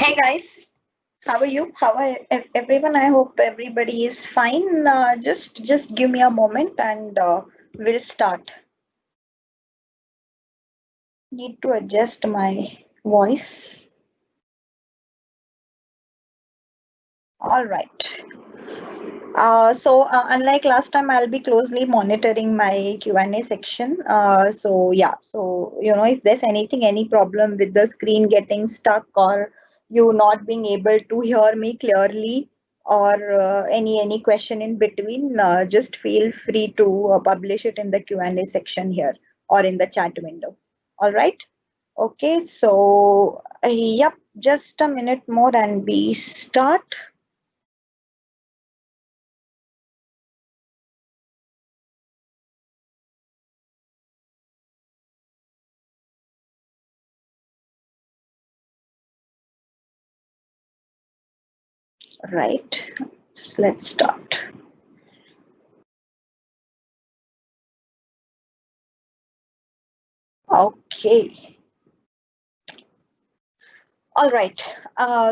Hey guys, how are you? How are everyone? I hope everybody is fine. Just give me a moment and we'll start. Need to adjust my voice. All right. Unlike last time, I'll be closely monitoring my Q&A section. If there's any problem with the screen getting stuck or you not being able to hear me clearly or any question in between, just feel free to publish it in the Q&A section here or in the chat window. All right. Okay. Yep. Just a minute more and we start. Right, just let's start. Okay. All right.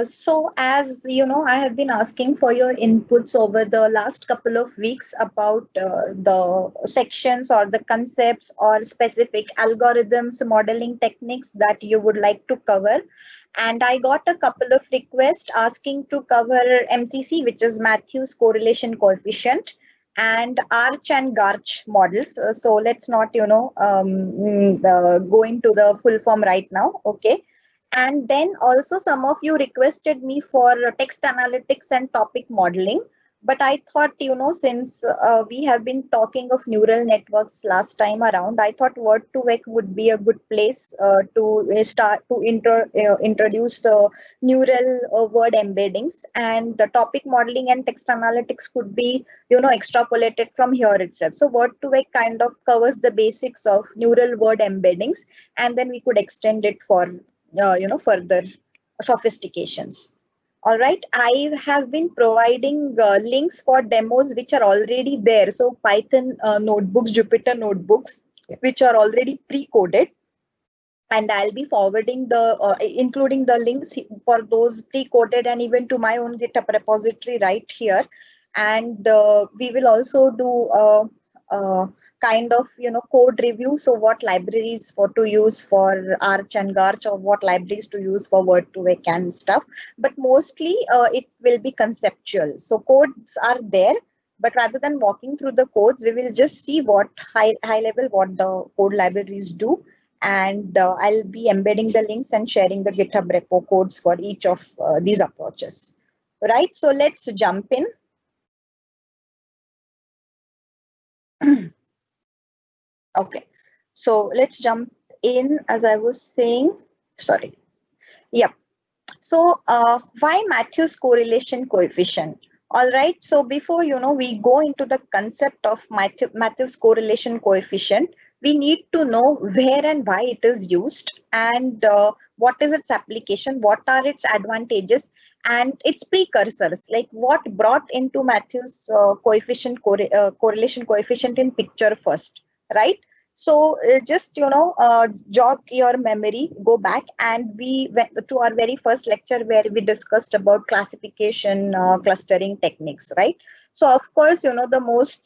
So as you know, I have been asking for your inputs over the last couple of weeks about the sections or the concepts or specific algorithms, modeling techniques that you would like to cover. And I got a couple of requests asking to cover MCC, which is Matthews correlation coefficient, and Arch and Garch models. So let's not, go into the full form right now. Okay. And then also some of you requested me for text analytics and topic modeling. But I thought, since we have been talking of neural networks last time around, I thought Word2Vec would be a good place to start to introduce neural word embeddings, and the topic modeling and text analytics could be, extrapolated from here itself. So Word2Vec kind of covers the basics of neural word embeddings, and then we could extend it for further sophistications. All right, I have been providing links for demos which are already there. So Python notebooks, Jupyter notebooks, which are already pre-coded, and I'll be forwarding including the links for those pre-coded and even to my own GitHub repository right here. And we will also do kind of code review. So what libraries for to use for Arch and Garch, or what libraries to use for Word2Vec and stuff. But mostly it will be conceptual. So codes are there. But rather than walking through the codes, we will just see what high level what the code libraries do, and I'll be embedding the links and sharing the GitHub repo codes for each of these approaches. Right, so let's jump in. Okay, so let's jump in as I was saying. Sorry. Yep. So why Matthews correlation coefficient? All right, so before we go into the concept of Matthews correlation coefficient, we need to know where and why it is used, and what is its application, what are its advantages, and its precursors, like what brought into Matthews correlation coefficient in picture first, right? So just jog your memory, go back, and we went to our very first lecture where we discussed about classification clustering techniques, right? So of course, the most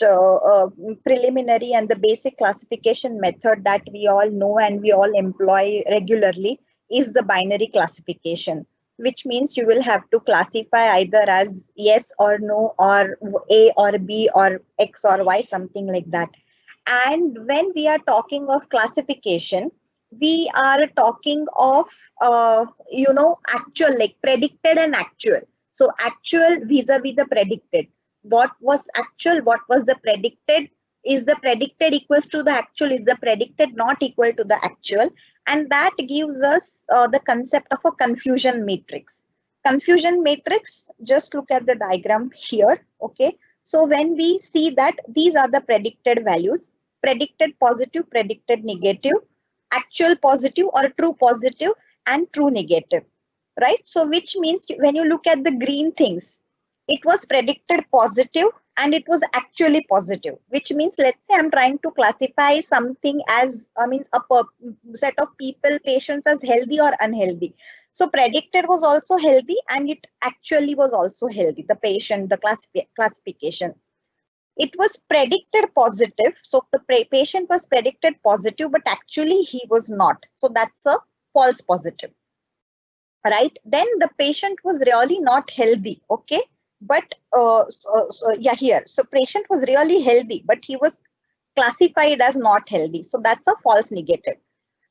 preliminary and the basic classification method that we all know and we all employ regularly is the binary classification, which means you will have to classify either as yes or no, or A or B, or X or Y, something like that. And when we are talking of classification, we are talking of, actual, like predicted and actual. So actual vis-a-vis the predicted. What was actual, what was the predicted? Is the predicted equals to the actual? Is the predicted not equal to the actual? And that gives us the concept of a confusion matrix. Confusion matrix, just look at the diagram here, okay? So when we see that these are the predicted values, predicted positive, predicted negative, actual positive or true positive, and true negative, right? So which means when you look at the green things, it was predicted positive and it was actually positive, which means, let's say I'm trying to classify something as, a set of people, patients, as healthy or unhealthy. So predicted was also healthy and it actually was also healthy. The patient, the classification. It was predicted positive. So the patient was predicted positive, but actually he was not. So that's a false positive, right? Then the patient was really not healthy. Okay. But yeah, here. So patient was really healthy, but he was classified as not healthy. So that's a false negative.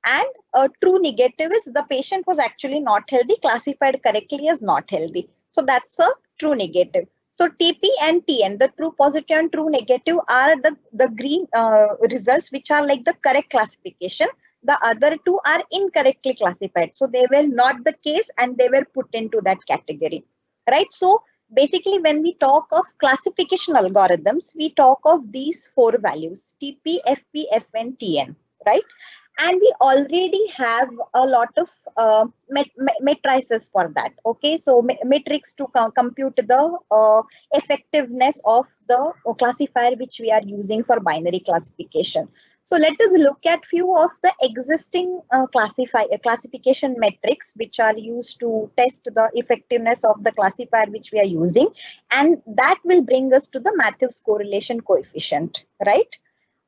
And a true negative is the patient was actually not healthy, classified correctly as not healthy. So that's a true negative. So TP and TN, the true positive and true negative, are the green results which are like the correct classification. The other two are incorrectly classified. So they were not the case and they were put into that category, right? So basically, when we talk of classification algorithms, we talk of these four values: TP, FP, FN, TN, right? And we already have a lot of matrices for that. Okay, so matrix to compute the effectiveness of the classifier which we are using for binary classification. So let us look at few of the existing classification metrics which are used to test the effectiveness of the classifier which we are using, and that will bring us to the Matthews correlation coefficient, right?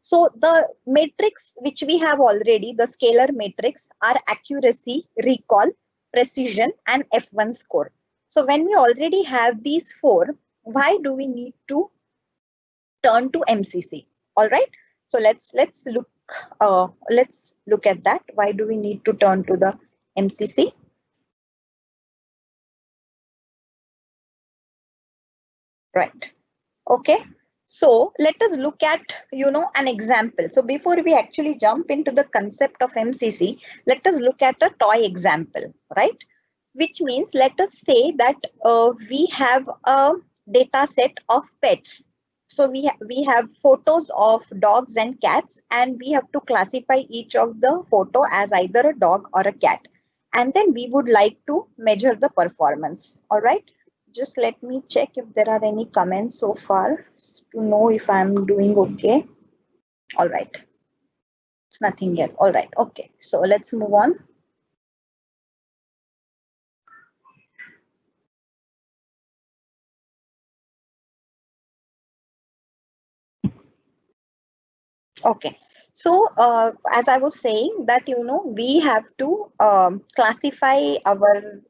So the matrix which we have already, the scalar matrix, are accuracy, recall, precision, and F1 score. So when we already have these four, why do we need to turn to MCC? All right. So let's look at that. Why do we need to turn to the MCC? Right. Okay. So let us look at, an example. So before we actually jump into the concept of MCC, let us look at a toy example, right? Which means, let us say that we have a data set of pets. So we have photos of dogs and cats, and we have to classify each of the photo as either a dog or a cat. And then we would like to measure the performance. All right. Just let me check if there are any comments so far to know if I'm doing okay. All right. It's nothing yet. All right. Okay. So let's move on. Okay. So as I was saying that, we have to classify our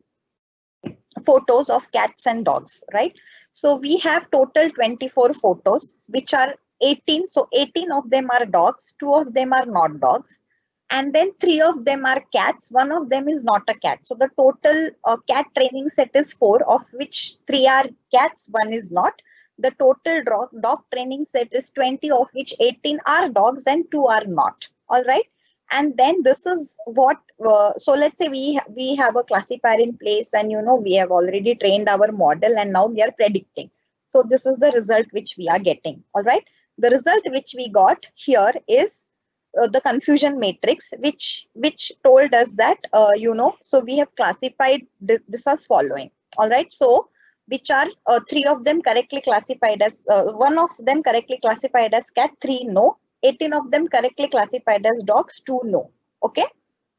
photos of cats and dogs, right? So we have total 24 photos, which are 18. So 18 of them are dogs, 2 of them are not dogs. And then 3 of them are cats, 1 of them is not a cat. So the total cat training set is 4, of which 3 are cats, 1 is not. The total dog training set is 20, of which 18 are dogs and 2 are not. All right. And then this is what, so let's say we have a classifier in place, and we have already trained our model, and now we are predicting. So this is the result which we are getting. All right. The result which we got here is the confusion matrix, which told us that, so we have classified this as following. All right. So which are 3 of them correctly classified as, 1 of them correctly classified as cat, 3 no, 18 of them correctly classified as dogs, 2 no. Okay.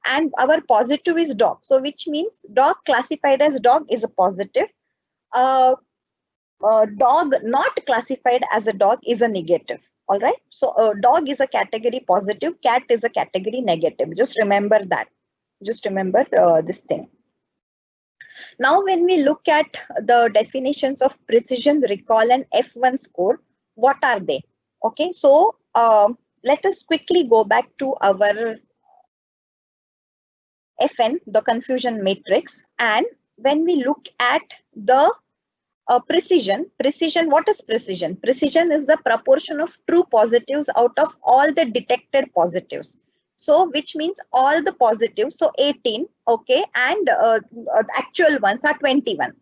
And our positive is dog. So which means dog classified as dog is a positive. Dog not classified as a dog is a negative. All right. So dog is a category positive, cat is a category negative. Just remember that. Just remember this thing. Now, when we look at the definitions of precision, recall, and F1 score, what are they? Okay. So let us quickly go back to our FN, the confusion matrix. And when we look at the precision, what is precision? Precision is the proportion of true positives out of all the detected positives. So which means all the positives, so 18, okay, and actual ones are 21,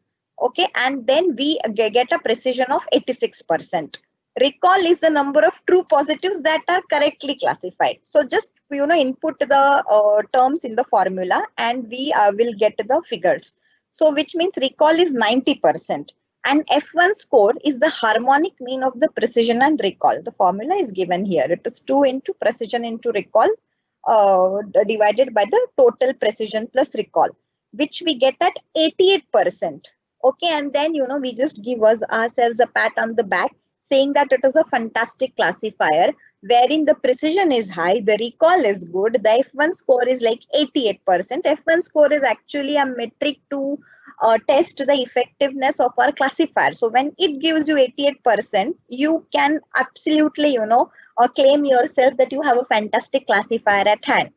okay, and then we get a precision of 86%. Recall is the number of true positives that are correctly classified. So just, input the terms in the formula, and we will get the figures. So which means recall is 90%. And F1 score is the harmonic mean of the precision and recall. The formula is given here. It is 2 into precision into recall divided by the total precision plus recall. which we get at 88%. Okay, and then we just give ourselves a pat on the back, saying that it is a fantastic classifier wherein the precision is high, the recall is good, the F1 score is like 88%. F1 score is actually a metric to test the effectiveness of our classifier. So when it gives you 88%, you can absolutely, claim yourself that you have a fantastic classifier at hand.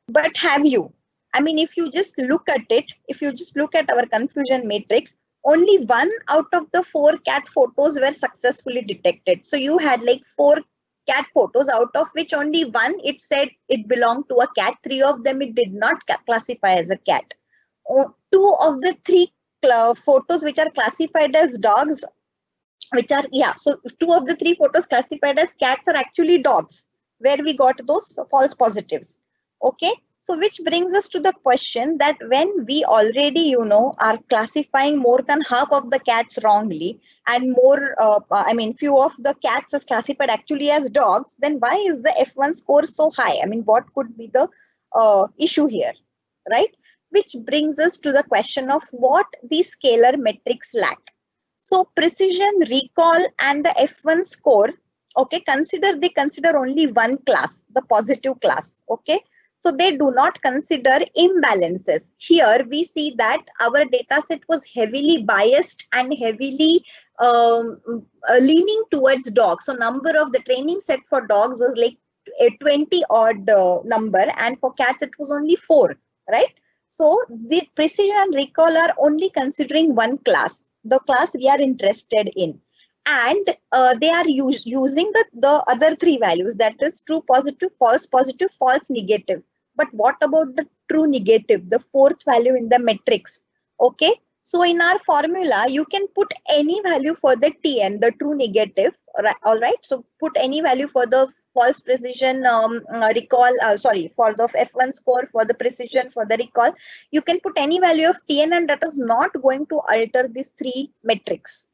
But have you? I mean, if you just look at it, if you just look at our confusion matrix, only 1 out of the 4 cat photos were successfully detected. So you had like 4 cat photos, out of which only 1 it said it belonged to a cat. 3 of them it did not classify as a cat. 2 of the 3 photos which are classified as dogs, so 2 of the 3 photos classified as cats are actually dogs, where we got those false positives. Okay, so which brings us to the question that when we already, are classifying more than half of the cats wrongly, and few of the cats is classified actually as dogs, then why is the F1 score so high? I mean, what could be the issue here, right? Which brings us to the question of what these scalar metrics lack. So precision, recall, and the F1 score, okay, they consider only one class, the positive class, okay. So they do not consider imbalances. Here we see that our data set was heavily biased and heavily leaning towards dogs. So number of the training set for dogs was like a 20 odd number, and for cats it was only 4, right? So the precision and recall are only considering one class, the class we are interested in. And they are using the other 3 values, that is true positive, false negative. But what about the true negative, the 4th value in the matrix? Okay, so in our formula, you can put any value for the TN, the true negative, all right? So put any value for the false precision recall, for the F1 score, for the precision, for the recall. You can put any value of TN, and that is not going to alter these 3 metrics.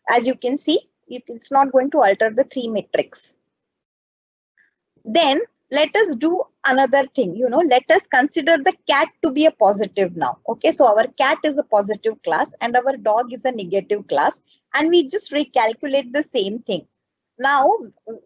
As you can see, it's not going to alter the 3 metrics. Then let us do another thing, let us consider the cat to be a positive now. Okay, so our cat is a positive class and our dog is a negative class, and we just recalculate the same thing. Now,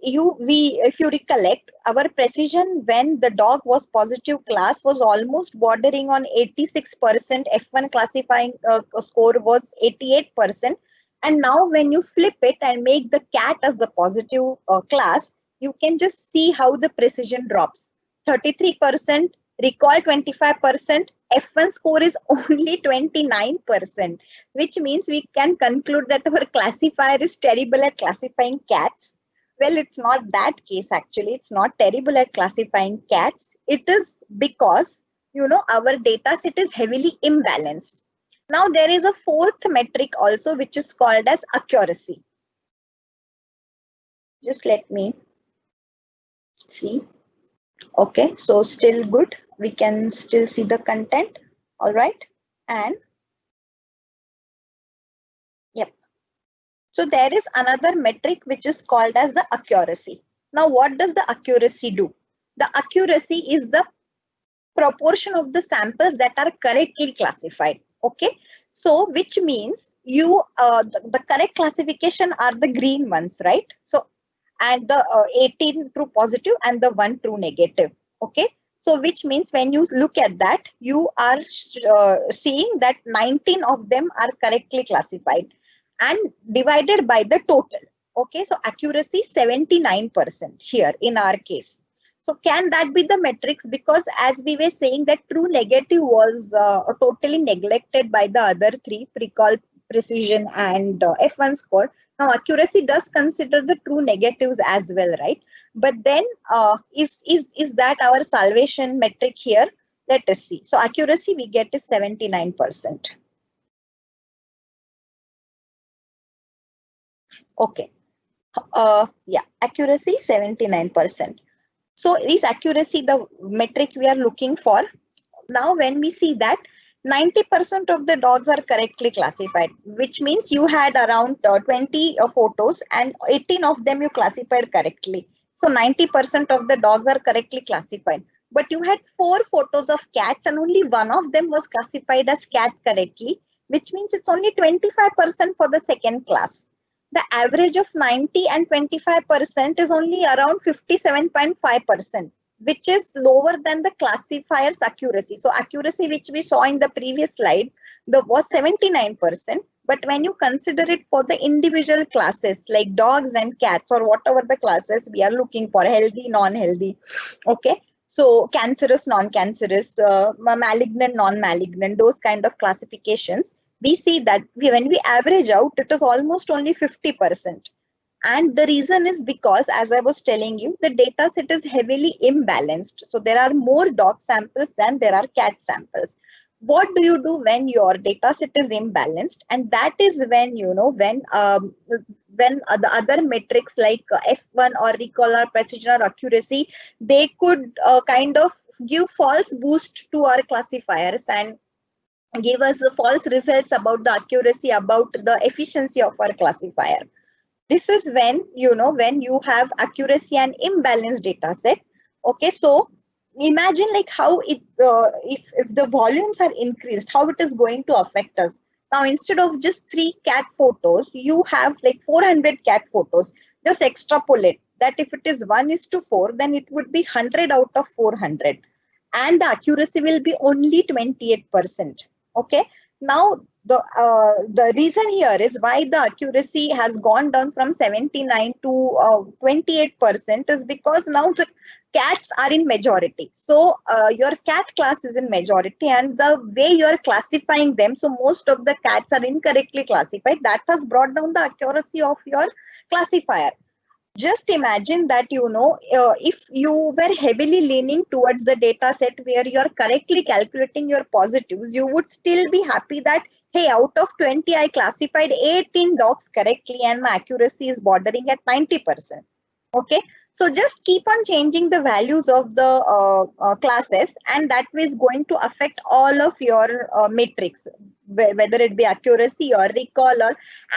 if you recollect, our precision when the dog was positive class was almost bordering on 86%. F1 classifying score was 88%. And now when you flip it and make the cat as a positive class, you can just see how the precision drops. 33%, recall 25%, F1 score is only 29%, which means we can conclude that our classifier is terrible at classifying cats. Well, it's not that case actually. It's not terrible at classifying cats. It is because, our data set is heavily imbalanced. Now, there is a 4th metric also, which is called as accuracy. Just let me see. Okay, so still good. We can still see the content. All right. And yep. So there is another metric which is called as the accuracy. Now, what does the accuracy do? The accuracy is the proportion of the samples that are correctly classified. Okay, so which means the correct classification are the green ones, right? So, and the 18 true positive and the 1 true negative. Okay, so which means when you look at that, you are seeing that 19 of them are correctly classified and divided by the total. Okay, so accuracy 79% here in our case. So can that be the metrics? Because as we were saying that true negative was totally neglected by the other 3, recall, precision, and F1 score. Now accuracy does consider the true negatives as well, right? But then is that our salvation metric here? Let us see. So accuracy we get is 79%. Okay. Yeah, accuracy 79%. So is accuracy the metric we are looking for? Now, when we see that 90% of the dogs are correctly classified, which means you had around 20 photos and 18 of them you classified correctly. So 90% of the dogs are correctly classified. but you had 4 photos of cats and only one of them was classified as cat correctly, which means it's only 25% for the second class. The average of 90 and 25% is only around 57.5%, which is lower than the classifier's accuracy. So accuracy, which we saw in the previous slide, was 79%. But when you consider it for the individual classes like dogs and cats or whatever the classes we are looking for, healthy, non-healthy, okay, so cancerous, non-cancerous, malignant, non-malignant, those kind of classifications, we see that when we average out, it is almost only 50%. And the reason is because, as I was telling you, the data set is heavily imbalanced. So there are more dog samples than there are cat samples. What do you do when your data set is imbalanced? And that is when, when the other metrics like F1 or recall or precision or accuracy, they could kind of give false boost to our classifiers and give us false results about the accuracy, about the efficiency of our classifier. This is when, when you have accuracy and imbalanced data set. Okay, so imagine like how it, if the volumes are increased, how it is going to affect us. Now, instead of just 3 cat photos, you have like 400 cat photos. Just extrapolate that if it is 1:4, then it would be 100 out of 400. And the accuracy will be only 28%. Okay, now the reason here is why the accuracy has gone down from 79 to 28% is because now the cats are in majority. So your cat class is in majority, and the way you are classifying them, so most of the cats are incorrectly classified. That has brought down the accuracy of your classifier. Just imagine that, if you were heavily leaning towards the data set where you're correctly calculating your positives, you would still be happy that, hey, out of 20, I classified 18 dogs correctly and my accuracy is bordering at 90%. Okay, so just keep on changing the values of the classes, and that is going to affect all of your metrics, whether it be accuracy or recall,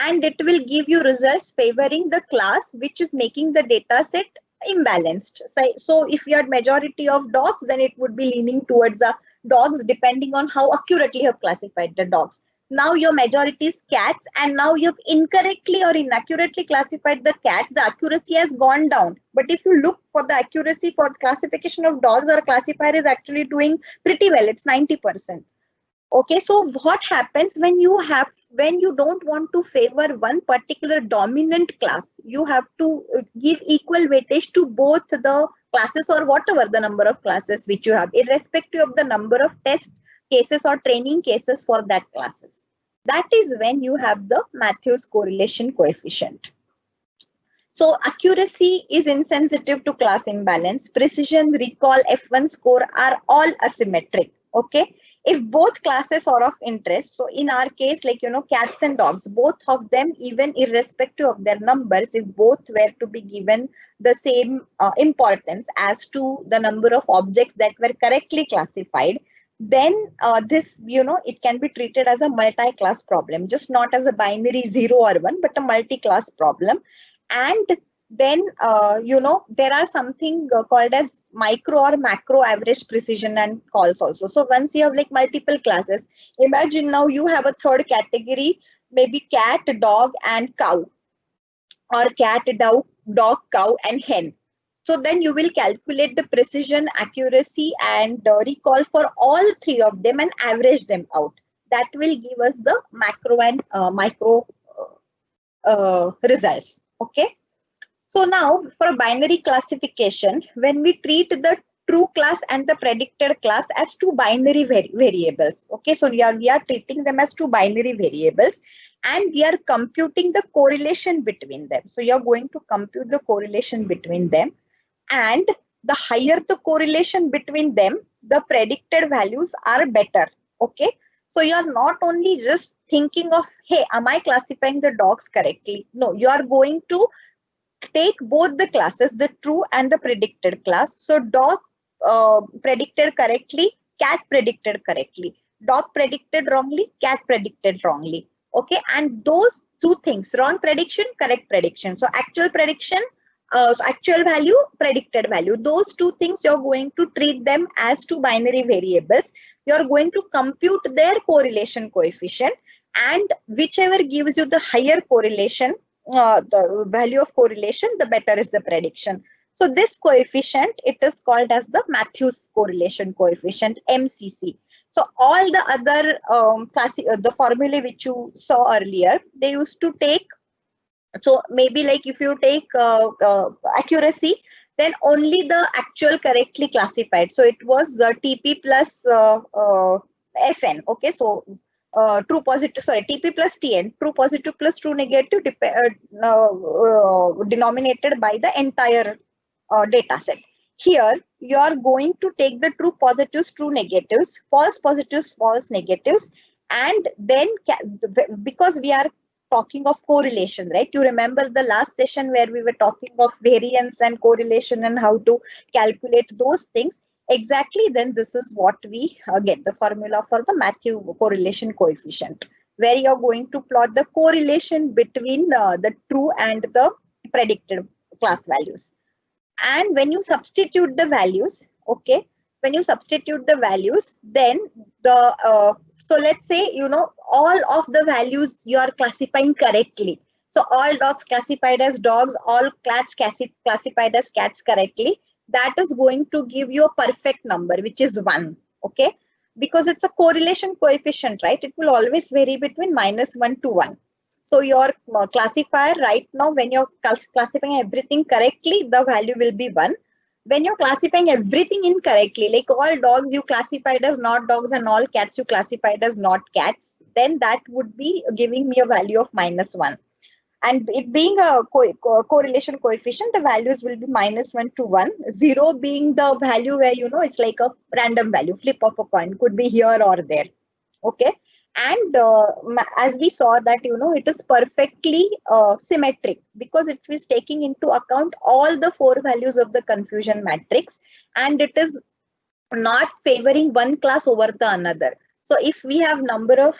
and it will give you results favoring the class which is making the data set imbalanced. So if you had majority of dogs, then it would be leaning towards the dogs depending on how accurately you have classified the dogs. Now your majority is cats, and now you've incorrectly or inaccurately classified the cats. The accuracy has gone down. But if you look for the accuracy for the classification of dogs, our classifier is actually doing pretty well. It's 90%. Okay, so what happens when you don't want to favor one particular dominant class? You have to give equal weightage to both the classes or whatever the number of classes which you have, irrespective of the number of test cases or training cases for that classes. That is when you have the Matthews correlation coefficient. So accuracy is insensitive to class imbalance. Precision, recall, F1 score are all asymmetric. Okay, if both classes are of interest, so in our case, like, cats and dogs, both of them, even irrespective of their numbers, if both were to be given the same importance as to the number of objects that were correctly classified, then this, it can be treated as a multi-class problem, just not as a binary 0 or 1, but a multi-class problem. And then, there are something called as micro or macro average precision and calls also. So once you have like multiple classes, imagine now you have a third category, maybe cat, dog, and cow, or cat, dog, cow, and hen. So then you will calculate the precision, accuracy, and recall for all 3 of them and average them out. That will give us the macro and micro results. Okay. So now for binary classification, when we treat the true class and the predicted class as 2 binary variables. Okay. So we are treating them as 2 binary variables, and we are computing the correlation between them. So you're going to compute the correlation between them. And the higher the correlation between them, the predicted values are better. Okay, so you are not only just thinking of, hey, am I classifying the dogs correctly? No, you are going to take both the classes, the true and the predicted class. So dog predicted correctly, cat predicted correctly. Dog predicted wrongly, cat predicted wrongly. Okay, and those 2 things, wrong prediction, correct prediction. So actual prediction, So actual value, predicted value. Those two things you're going to treat them as two binary variables. You're going to compute their correlation coefficient, and whichever gives you the higher correlation, the value of correlation, the better is the prediction. So this coefficient, it is called as the Matthews correlation coefficient, MCC. So all the other the formulae which you saw earlier, they used to take, so maybe like if you take accuracy, then only the actual correctly classified. So it was TP plus FN. Okay, so true positive, sorry, TP plus TN, true positive plus true negative, denominated by the entire data set. Here you are going to take the true positives, true negatives, false positives, false negatives, and then because we are talking of correlation, right? You remember the last session where we were talking of variance and correlation and how to calculate those things. Exactly, then this is what we get, the formula for the Matthew correlation coefficient, where you're going to plot the correlation between the true and the predicted class values. And when you substitute the values, okay, when you substitute the values, then so let's say, all of the values you are classifying correctly. So all dogs classified as dogs, all cats classified as cats correctly. That is going to give you a perfect number, which is 1. Okay, because it's a correlation coefficient, right? It will always vary between -1 to 1. So your classifier right now, when you're classifying everything correctly, the value will be 1. When you're classifying everything incorrectly, like all dogs you classified as not dogs and all cats you classified as not cats, then that would be giving me a value of -1. And it being a correlation coefficient, the values will be -1 to 1. 0 being the value where, it's like a random value, flip of a coin, could be here or there. Okay. And as we saw that, it is perfectly symmetric because it is taking into account all the 4 values of the confusion matrix, and it is not favoring one class over the another. So if we have number of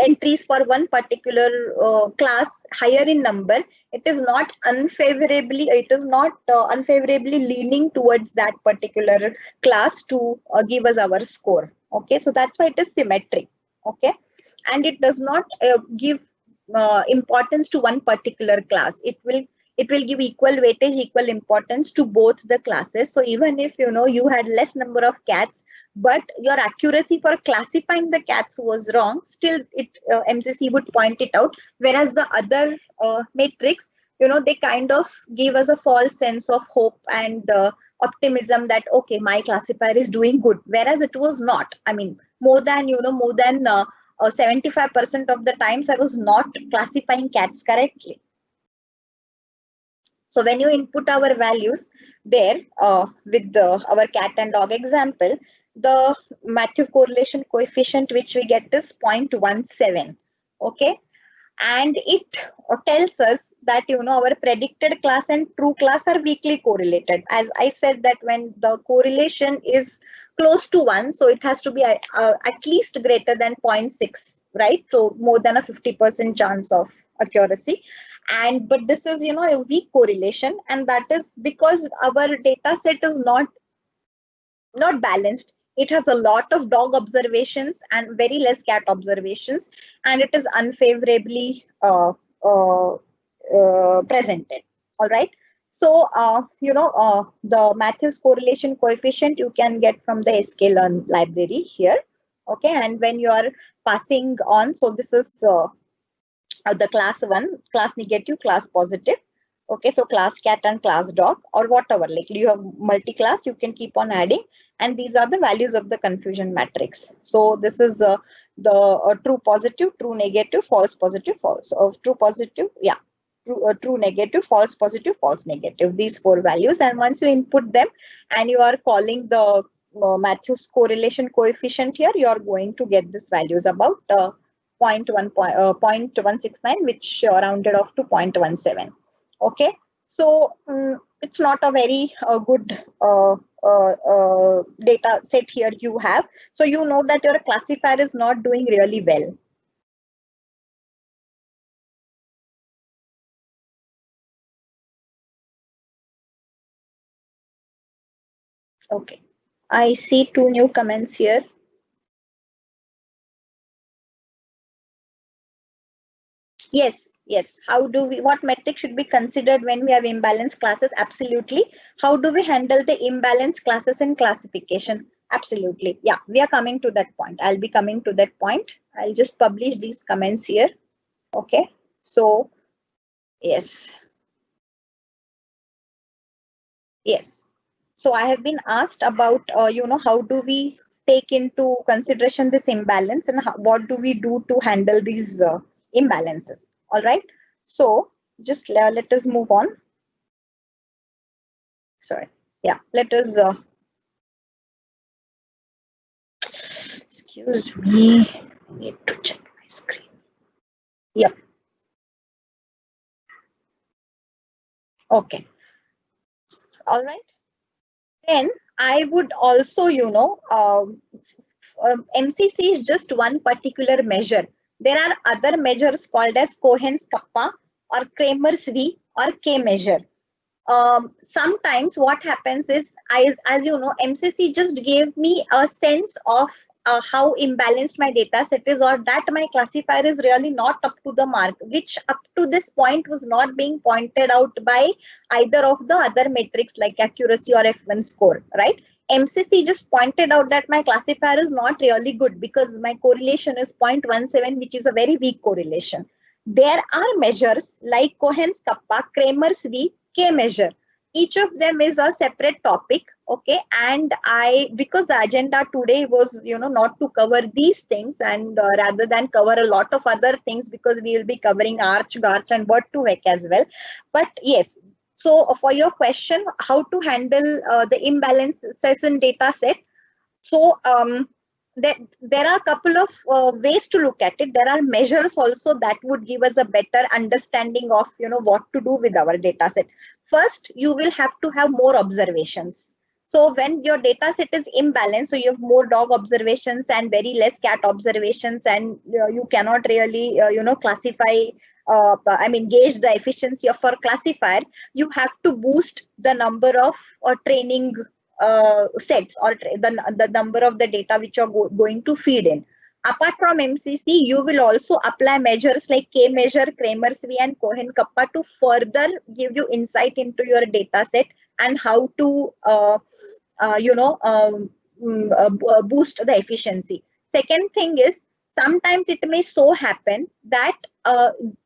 entries for one particular class higher in number, it is not unfavorably leaning towards that particular class to give us our score. Okay, so that's why it is symmetric. Okay, and it does not give importance to one particular class. It will give equal weightage, equal importance to both the classes. So even if you had less number of cats, but your accuracy for classifying the cats was wrong, still MCC would point it out. Whereas the other matrix, they kind of give us a false sense of hope and optimism that, okay, my classifier is doing good, whereas it was not. I mean, more than 75% of the times I was not classifying cats correctly. So when you input our values there with our cat and dog example, the Matthew correlation coefficient which we get is 0.17. Okay, and it tells us that our predicted class and true class are weakly correlated. As I said, that when the correlation is close to 1, so it has to be at least greater than 0.6, right? So more than a 50% chance of accuracy. But this is a weak correlation, and that is because our data set is not balanced. It has a lot of dog observations and very less cat observations, and it is unfavorably presented. All right. So, the Matthews correlation coefficient you can get from the sklearn library here. Okay. And when you are passing on, so this is the class 1, class negative, class positive. Okay, so class cat and class dog, or whatever, like you have multi-class, you can keep on adding, and these are the values of the confusion matrix. So this is the true positive, true negative, false positive, false, true positive, yeah, true negative, false positive, false negative, these 4 values. And once you input them and you are calling the Matthews correlation coefficient here, you are going to get this values about 0.169, which rounded off to 0.17. Okay, so it's not a very good data set here you have. So you know that your classifier is not doing really well. Okay. I see 2 new comments here. Yes, yes. What metric should be considered when we have imbalanced classes? Absolutely. How do we handle the imbalanced classes in classification? Absolutely. Yeah, we are coming to that point. I'll be coming to that point. I'll just publish these comments here. Okay. So, yes. Yes. So I have been asked about, how do we take into consideration this imbalance and what do we do to handle these imbalances? All right. So just let us move on. Sorry. Yeah. Let us. Excuse me. I need to check my screen. Yep. Okay. All right. Then I would also, MCC is just one particular measure. There are other measures called as Cohen's kappa or Kramer's V or K measure. Sometimes what happens is, as you know, MCC just gave me a sense of how imbalanced my data set is, or that my classifier is really not up to the mark, which up to this point was not being pointed out by either of the other metrics like accuracy or F1 score, right? MCC just pointed out that my classifier is not really good because my correlation is 0.17, which is a very weak correlation. There are measures like Cohen's kappa, Kramer's V, K measure. Each of them is a separate topic. Okay. And because the agenda today was, not to cover these things and rather than cover a lot of other things, because we will be covering Arch, Garch and Word2Vec as well. But yes, so for your question, how to handle the imbalances in data set. So there are a couple of ways to look at it. There are measures also that would give us a better understanding of what to do with our data set. First, you will have to have more observations. So when your data set is imbalanced, so you have more dog observations and very less cat observations, and you cannot really classify. Gauge the efficiency of our classifier. You have to boost the number of training sets or the number of the data which you're going to feed in. Apart from MCC, you will also apply measures like K measure, Kramer's V and Cohen kappa to further give you insight into your data set and how to boost the efficiency. Second thing is, sometimes it may so happen that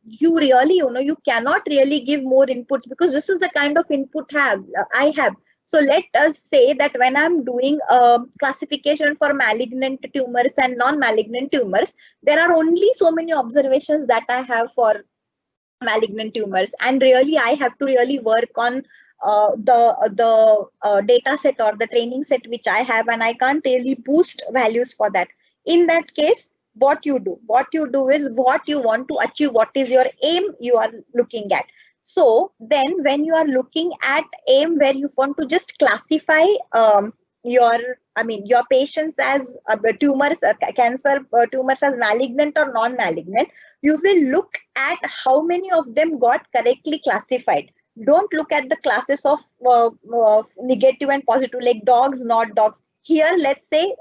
you really, you cannot really give more inputs because this is the kind of input I have. So let us say that when I'm doing classification for malignant tumors and non-malignant tumors, there are only so many observations that I have for malignant tumors, and really I have to really work on the data set or the training set which I have, and I can't really boost values for that. In that case, what you do is what you want to achieve, what is your aim you are looking at. So then when you are looking at aim where you want to just classify your patients as tumors, cancer tumors as malignant or non-malignant, you will look at how many of them got correctly classified. Don't look at the classes of negative and positive, like dogs, not dogs. Here, let's say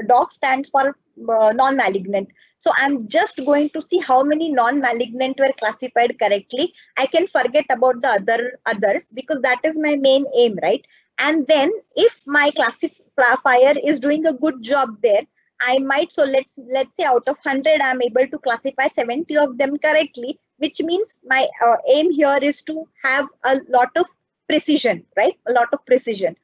dog stands for non-malignant. So I'm just going to see how many non-malignant were classified correctly. I can forget about the others because that is my main aim, right? And then if my classifier is doing a good job there, I might, so let's say out of 100, I'm able to classify 70 of them correctly, which means my aim here is to have a lot of precision, right? A lot of precision.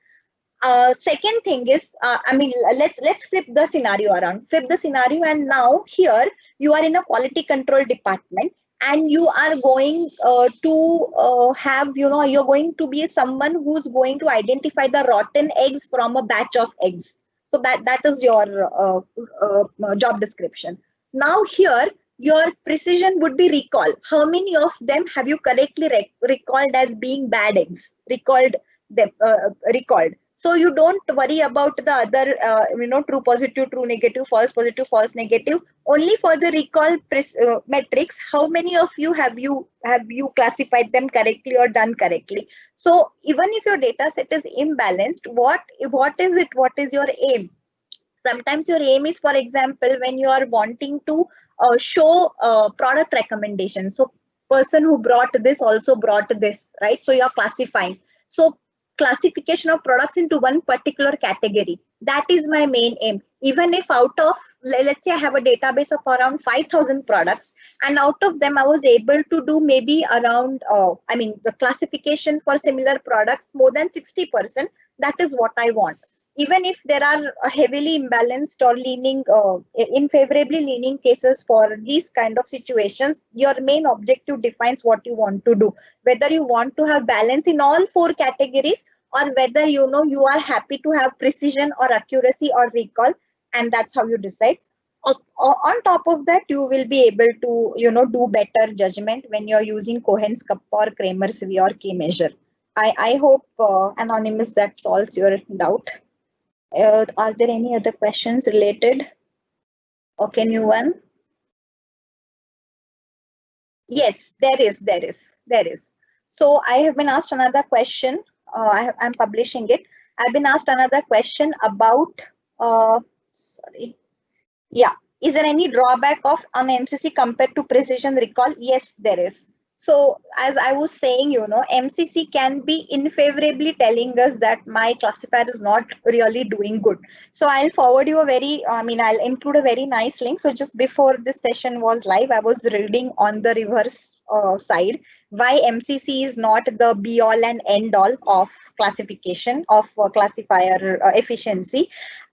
Second thing is, let's flip the scenario around. Flip the scenario, and now here you are in a quality control department, and you are going to have, you're going to be someone who's going to identify the rotten eggs from a batch of eggs. So that is your job description. Now here, your precision would be recall. How many of them have you correctly recalled as being bad eggs? Recalled. So you don't worry about the other, true positive, true negative, false negative. Only for the recall metrics, how many of you have you classified them correctly or done correctly? So even if your data set is imbalanced, what is it? What is your aim? Sometimes your aim is, for example, when you are wanting to show product recommendations. So person who brought this also brought this, right? So you are classifying. So classification of products into one particular category, that is my main aim. Even if out of, let's say I have a database of around 5,000 products, and out of them I was able to do maybe around the classification for similar products more than 60%, that is what I want. Even if there are heavily imbalanced or leaning, unfavorably leaning cases for these kind of situations, your main objective defines what you want to do. Whether you want to have balance in all four categories, or whether you are happy to have precision or accuracy or recall, and that's how you decide. On top of that, you will be able to do better judgment when you're using Cohen's Kappa or Kramer's V or K measure. I hope, Anonymous, that solves your doubt. Are there any other questions related? Okay, new one. Yes, there is. So I have been asked another question. I'm publishing it. I've been asked another question about, sorry. Yeah. Is there any drawback of an MCC compared to precision recall? Yes, there is. So as I was saying, MCC can be unfavorably telling us that my classifier is not really doing good. So I'll forward you I'll include a very nice link. So just before this session was live, I was reading on the reverse side why MCC is not the be all and end all of classification of classifier efficiency.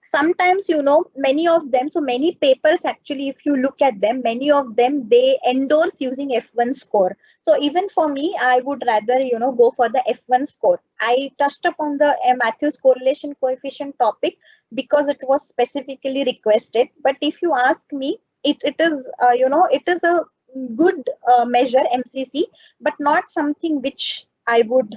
Sometimes many of them, so many papers actually, if you look at them, many of them, they endorse using F1 score. So even for me, I would rather go for the F1 score. I touched upon the Matthews correlation coefficient topic because it was specifically requested. But if you ask me, it is it is a good measure, MCC, but not something which I would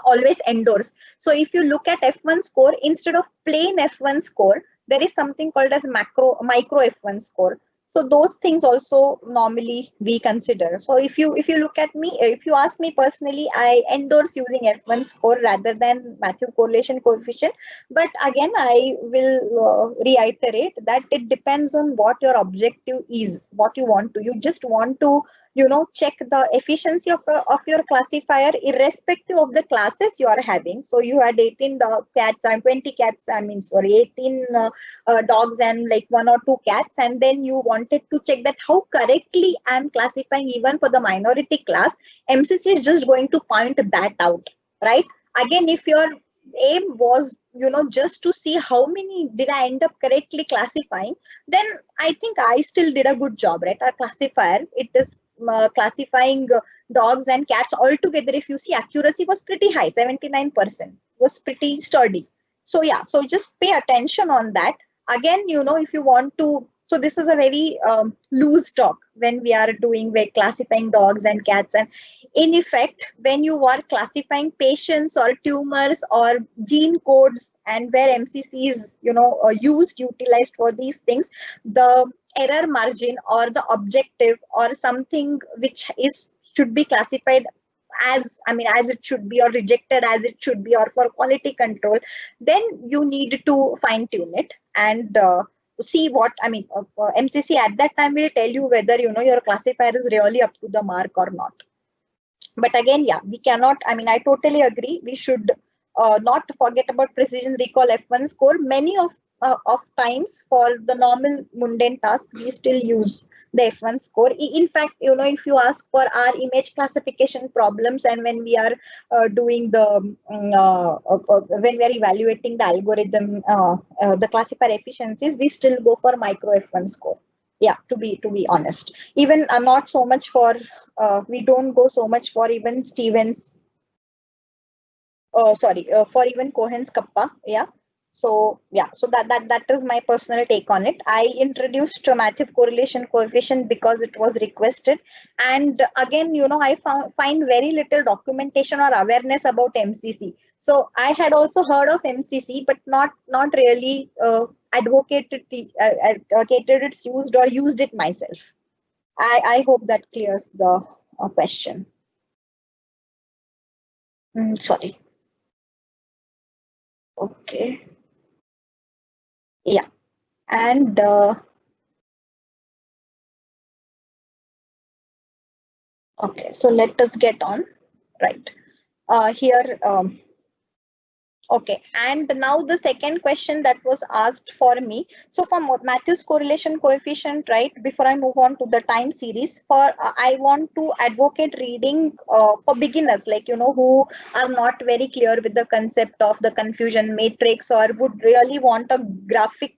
always endorse. So if you look at F1 score, instead of plain F1 score, there is something called as micro F1 score. So those things also normally we consider. So if you look at me, if you ask me personally, I endorse using F1 score rather than Matthew correlation coefficient. But again, I will reiterate that it depends on what your objective is, what you want to. You just want to check the efficiency of your classifier irrespective of the classes you are having. So you had 18 cats and 20 cats, 18 dogs and like 1 or 2 cats, and then you wanted to check that how correctly I am classifying even for the minority class. MCC is just going to point that out, right? Again, if your aim was just to see how many did I end up correctly classifying, then I think I still did a good job, right? Our classifier, it is classifying dogs and cats all together. If you see, accuracy was pretty high, 79%, was pretty sturdy. So yeah, so just pay attention on that. Again, if you want to, so this is a very loose talk when we are doing, we're classifying dogs and cats, and in effect, when you are classifying patients or tumors or gene codes, and where MCC is utilized for these things, the error margin or the objective or something which should be classified as it should be, or rejected as it should be, or for quality control, then you need to fine tune it and see what MCC at that time will tell you whether your classifier is really up to the mark or not. But again, yeah, we cannot, I totally agree, we should not forget about precision recall F1 score. Many of times for the normal mundane tasks, we still use the F1 score. In fact, if you ask for our image classification problems, and when we are doing the when we are evaluating the algorithm, the classifier efficiencies, we still go for micro F1 score. Yeah, to be honest, even not so much for we don't go so much for even Stevens, for even Cohen's Kappa. Yeah. So yeah, so that is my personal take on it. I introduced Matthew correlation coefficient because it was requested, and again, I find very little documentation or awareness about MCC. So I had also heard of MCC, but not really advocated its used or used it myself. I hope that clears the question. Sorry. Okay. Yeah. And okay, so let us get on. Right. Here. Okay, and now the second question that was asked for me. So for Matthew's correlation coefficient, right, before I move on to the time series, for I want to advocate reading for beginners, like, who are not very clear with the concept of the confusion matrix or would really want a graphic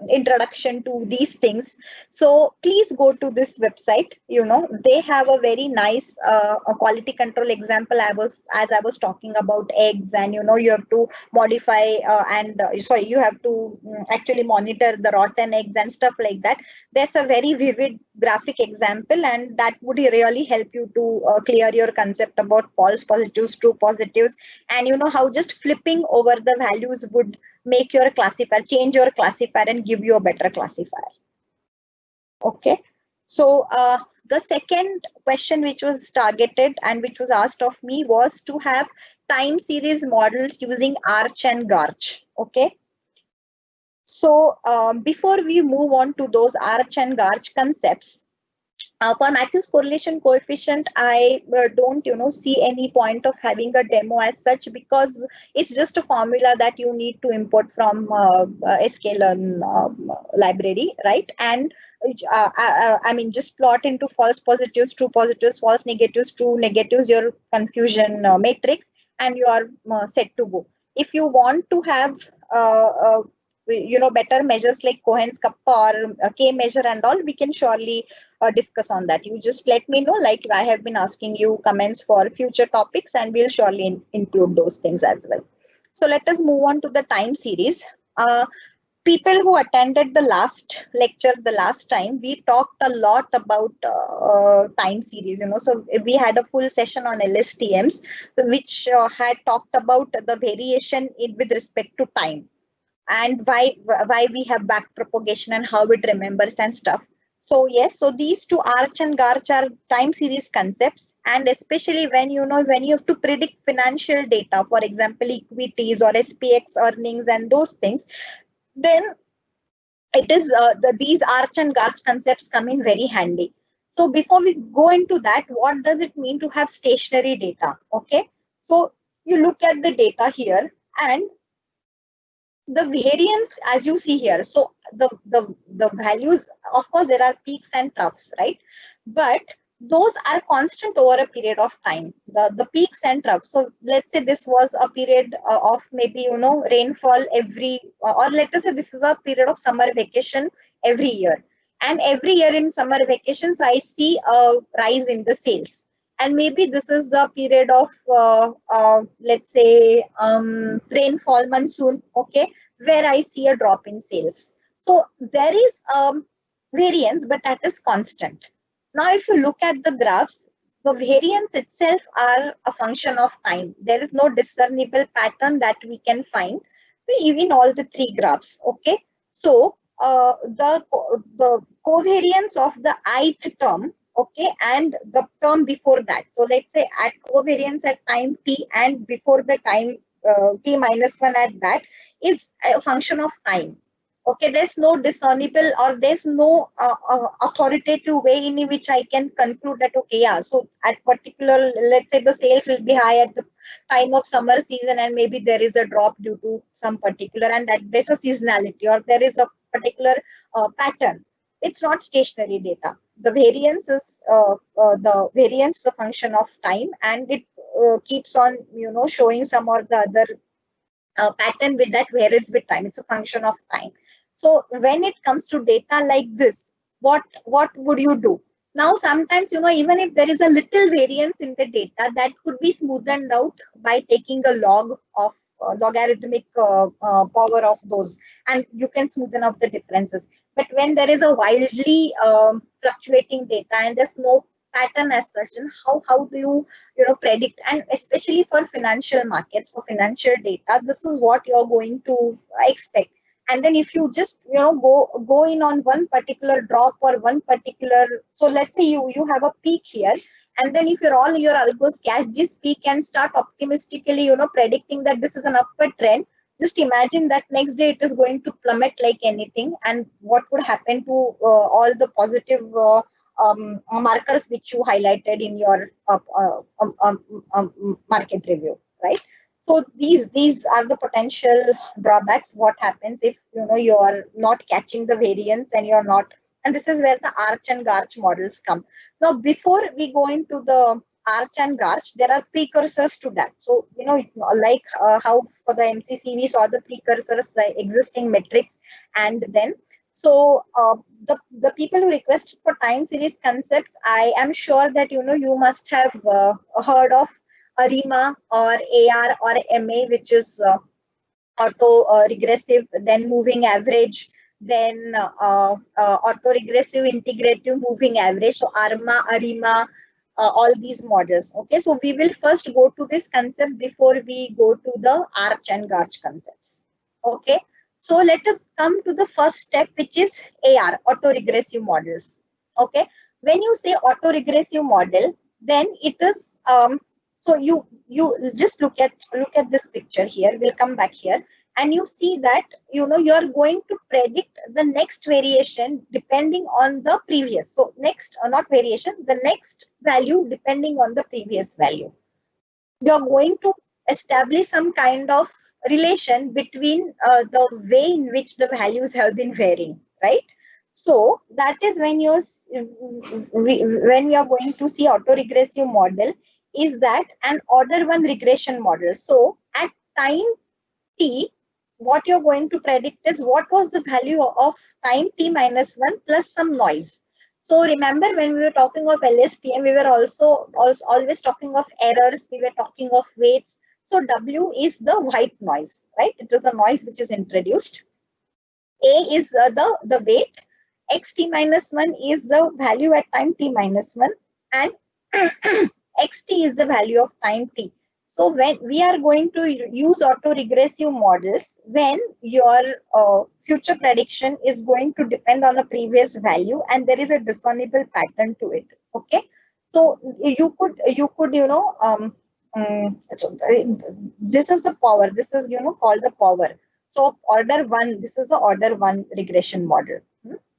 introduction to these things. So please go to this website. They have a very nice a quality control example. As I was talking about eggs, and you have to modify and sorry, you have to actually monitor the rotten eggs and stuff like that. There's a very vivid graphic example, and that would really help you to clear your concept about false positives, true positives, and how just flipping over the values would make your classifier, change your classifier and give you a better classifier. Okay. So the second question which was targeted and which was asked of me was to have time series models using Arch and Garch. Okay. So before we move on to those Arch and Garch concepts, for Matthew's correlation coefficient, I don't, see any point of having a demo as such, because it's just a formula that you need to import from sklearn library, right? And I mean, just plot into false positives, true positives, false negatives, true negatives, your confusion matrix, and you are set to go. If you want to have better measures like Cohen's kappa or K measure and all, we can surely discuss on that. You just let me know, like I have been asking you comments for future topics, and we'll surely include those things as well. So let us move on to the time series. People who attended the last lecture the last time, we talked a lot about time series. So we had a full session on LSTMs, which had talked about the variation with respect to time, and why we have back propagation and how it remembers and stuff. So yes, so these two, Arch and Garch, are time series concepts, and especially when when you have to predict financial data, for example equities or SPX earnings and those things, then it is these Arch and Garch concepts come in very handy. So before we go into that, what does it mean to have stationary data? Okay, so you look at the data here, and the variance as you see here, so the values, of course there are peaks and troughs, right? But those are constant over a period of time, the peaks and troughs. So let's say this was a period of maybe rainfall every or let us say this is a period of summer vacation every year, and every year in summer vacations I see a rise in the sales, and maybe this is the period of let's say rainfall monsoon, okay, where I see a drop in sales. So there is variance, but that is constant. Now if you look at the graphs, the variance itself are a function of time. There is no discernible pattern that we can find in all the three graphs. Okay, so the covariance of the ith term, okay, and the term before that. So let's say at covariance at time t and before the time t minus 1 at that is a function of time. Okay, there's no discernible or there's no authoritative way in which I can conclude that, okay, yeah, so at particular, let's say the sales will be high at the time of summer season, and maybe there is a drop due to some particular, and that there's a seasonality or there is a particular pattern. It's not stationary data. The variance is a function of time, and it keeps on showing some or the other pattern with that varies with time. It's a function of time. So when it comes to data like this, what would you do? Now sometimes even if there is a little variance in the data, that could be smoothened out by taking a log of logarithmic power of those, and you can smoothen out the differences. But when there is a wildly fluctuating data and there's no pattern as such, and how do you predict, and especially for financial markets, for financial data, this is what you're going to expect. And then if you just go in on one particular drop or one particular, so let's say you have a peak here, and then if all your algos catch this peak and start optimistically predicting that this is an upward trend, just imagine that next day it is going to plummet like anything, and what would happen to all the positive markers which you highlighted in your market review, right? So these are the potential drawbacks. What happens if you are not catching the variance, and you're not, and this is where the Arch and Garch models come. Now, before we go into the Arch and Garch, there are precursors to that. So, like how for the MCC we saw the precursors, the existing metrics, and then the people who request for time series concepts, I am sure that you must have heard of ARIMA or AR or MA, which is auto regressive, then moving average, then auto regressive integrative moving average. So ARMA, ARIMA, all these models. Okay, so we will first go to this concept before we go to the Arch and Garch concepts. Okay, so let us come to the first step, which is AR, auto regressive models. Okay, when you say auto regressive model, then it is so you just look at this picture here. We'll come back here, and you see that you're going to predict the next variation depending on the previous. So next, not variation, the next value depending on the previous value. You're going to establish some kind of relation between the way in which the values have been varying, right? So that is when you're going to see autoregressive model, is that an order one regression model. So at time t, what you're going to predict is what was the value of time t minus 1 plus some noise. So remember, when we were talking of LSTM, we were also always talking of errors, we were talking of weights. So W is the white noise, right? It is a noise which is introduced. A is the weight. Xt minus 1 is the value at time t minus 1, and xt is the value of time t. So when we are going to use autoregressive models, when your future prediction is going to depend on a previous value and there is a discernible pattern to it. Okay, so you could this is the power. This is called the power. So order one. This is the order one regression model.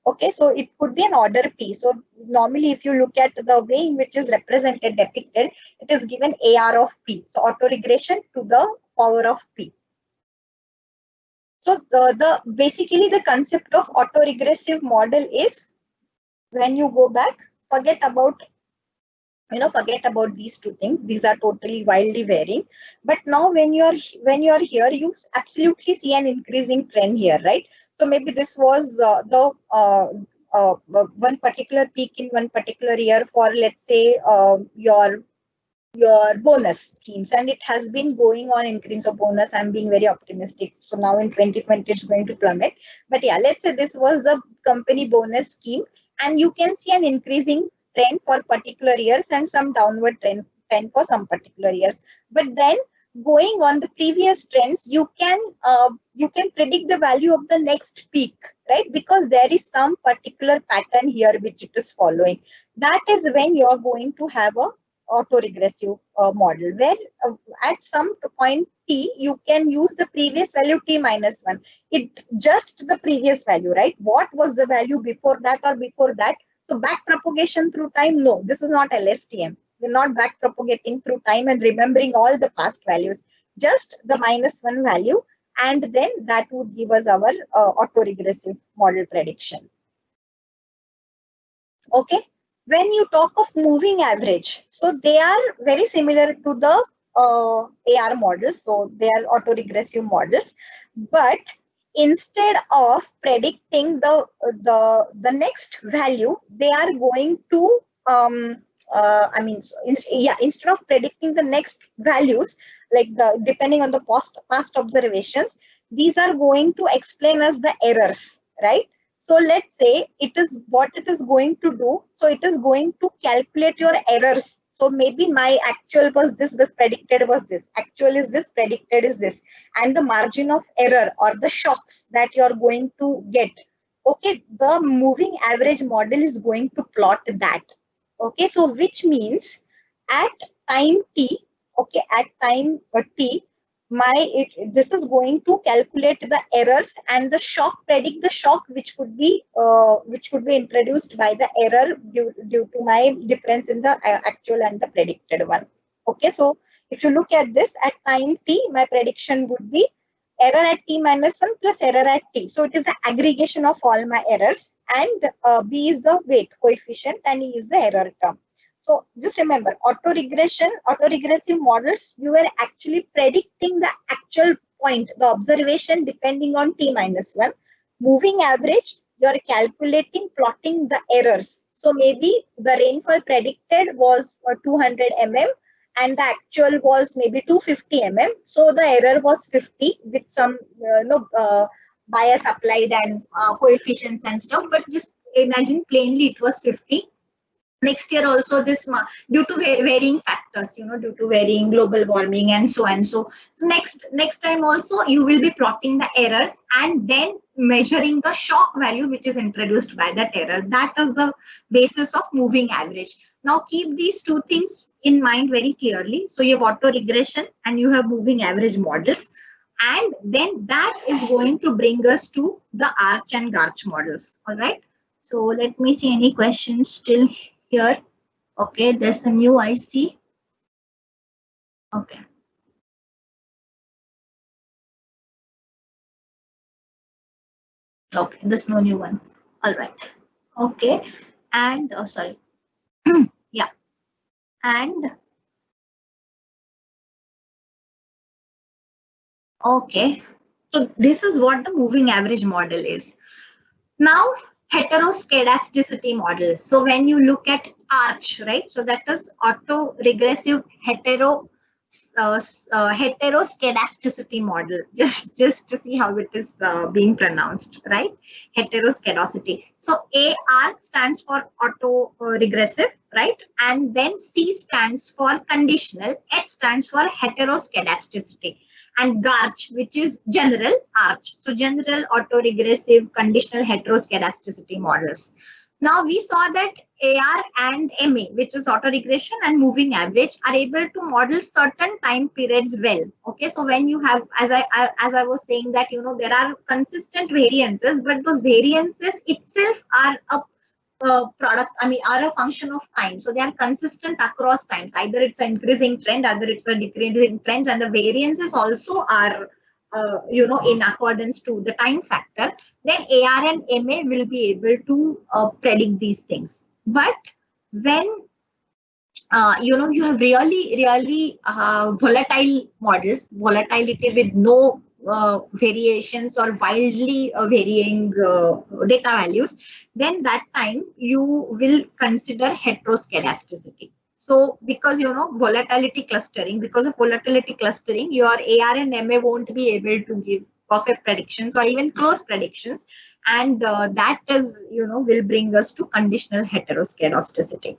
Okay, so it could be an order P. So normally, if you look at the way in which is represented, depicted, it is given AR of P. So autoregression to the power of P. So basically the concept of autoregressive model is, when you go back, forget about these two things. These are totally wildly varying. But now when you're here, you absolutely see an increasing trend here, right? So maybe this was one particular peak in one particular year for, let's say, your bonus schemes, and it has been going on increase of bonus. I'm being very optimistic. So now in 2020, it's going to plummet. But yeah, let's say this was the company bonus scheme, and you can see an increasing trend for particular years and some downward trend for some particular years. But then going on the previous trends, you can predict the value of the next peak, right? Because there is some particular pattern here which it is following. That is when you are going to have a autoregressive model, where at some point t, you can use the previous value t minus 1. It just the previous value, right? What was the value before that or before that? So back propagation through time, no, this is not LSTM. We're not back propagating through time and remembering all the past values, just the minus 1 value, and then that would give us our autoregressive model prediction. Okay. When you talk of moving average, so they are very similar to the AR models. So they are autoregressive models, but instead of predicting the next value, they are going to instead of predicting the next values, like depending on the past observations, these are going to explain us the errors, right? So let's say it is what it is going to do. So it is going to calculate your errors. So maybe my actual was this, predicted was this, actual is this, predicted is this, and the margin of error or the shocks that you're going to get. Okay, the moving average model is going to plot that. Okay, so which means at time t, okay, at time t, this is going to calculate the errors and the shock, predict the shock which could be introduced by the error due to my difference in the actual and the predicted one. Okay, so if you look at this at time t, my prediction would be error at t minus 1 plus error at t. So it is the aggregation of all my errors, and b is the weight coefficient and e is the error term. So just remember, autoregressive models, you were actually predicting the actual point, the observation depending on t minus 1. Moving average, you are calculating, plotting the errors. So maybe the rainfall predicted was 200 mm and the actual was maybe 250 mm. So the error was 50 with some bias applied and coefficients and stuff. But just imagine plainly it was 50. Next year also this due to varying factors, due to varying global warming and so and so. So next time also you will be plotting the errors and then measuring the shock value which is introduced by that error. That is the basis of moving average. Now keep these two things in mind very clearly. So you have auto regression and you have moving average models, and then that is going to bring us to the Arch and Garch models. All right, so let me see any questions still here. Okay, there's a new IC. Okay. Okay, there's no new one. All right. Okay. And oh, sorry. Yeah. And okay. So this is what the moving average model is. Now, heteroscedasticity model. So when you look at Arch, right? So that is auto-regressive heteroscedasticity model. Just to see how it is being pronounced, right? Heteroscedasticity. So AR stands for auto-regressive, right? And then C stands for conditional. H stands for heteroscedasticity. And Garch, which is general Arch. So general autoregressive conditional heteroscedasticity models. Now we saw that AR and MA, which is autoregression and moving average, are able to model certain time periods well. Okay, so when you have, as I was saying that there are consistent variances, but those variances itself are a product, are a function of time. So they are consistent across times. Either it's an increasing trend, either it's a decreasing trend, and the variances also are, in accordance to the time factor. Then AR and MA will be able to predict these things. But when you have really volatile models, volatility with no variations or wildly varying data values, then that time you will consider heteroscedasticity. So because volatility clustering, because of volatility clustering, your AR and MA won't be able to give perfect predictions or even close predictions, and that is will bring us to conditional heteroscedasticity.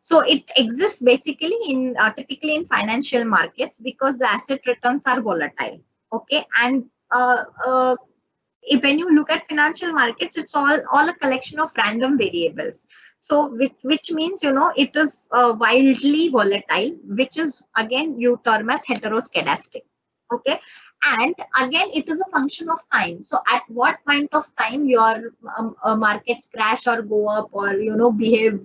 So it exists basically in typically in financial markets because the asset returns are volatile. Okay, and when you look at financial markets, it's all a collection of random variables. So which means it is wildly volatile, which is again you term as heteroscedastic. Okay, and again it is a function of time. So at what point of time your markets crash or go up or behave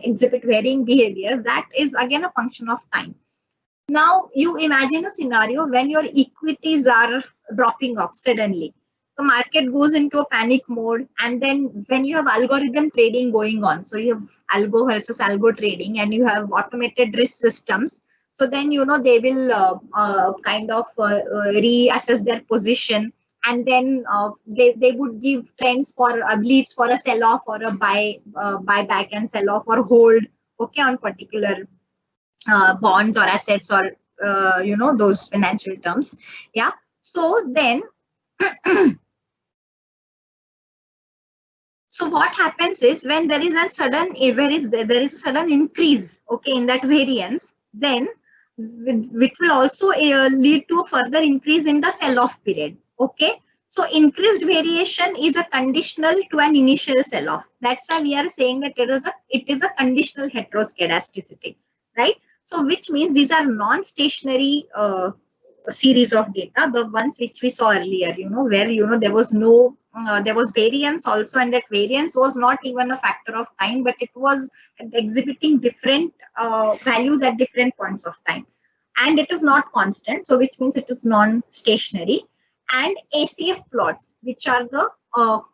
exhibit varying behaviors, that is again a function of time. Now you imagine a scenario when your equities are dropping off suddenly. The market goes into a panic mode, and then when you have algorithm trading going on, so you have algo versus algo trading, and you have automated risk systems. So then they will kind of reassess their position, and then they would give trends for leads for a sell off or a buy back and sell off or hold, okay, on particular bonds or assets or those financial terms. Yeah, so then So what happens is when there is a sudden there is sudden increase, okay, in that variance, then which will also lead to a further increase in the sell-off period. Okay, so increased variation is a conditional to an initial sell-off. That's why we are saying that it is a conditional heteroscedasticity, right? So which means these are non-stationary series of data, the ones which we saw earlier, where there was no there was variance also, and that variance was not even a factor of time, but it was exhibiting different values at different points of time, and it is not constant, so which means it is non-stationary. And ACF plots, which are the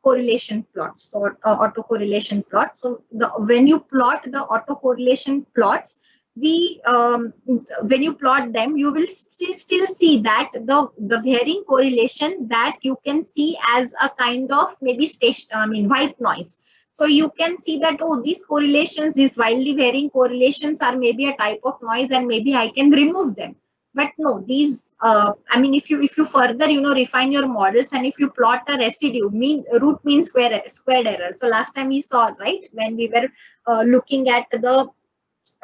correlation plots or autocorrelation plots. So when you plot the autocorrelation plots, we when you plot them, you will still see that the varying correlation that you can see as a kind of maybe white noise. So you can see that, oh, these correlations, these wildly varying correlations are maybe a type of noise, and maybe I can remove them. But no, these if you further refine your models, and if you plot a residue root mean squared error. So last time we saw, right, when we were looking at the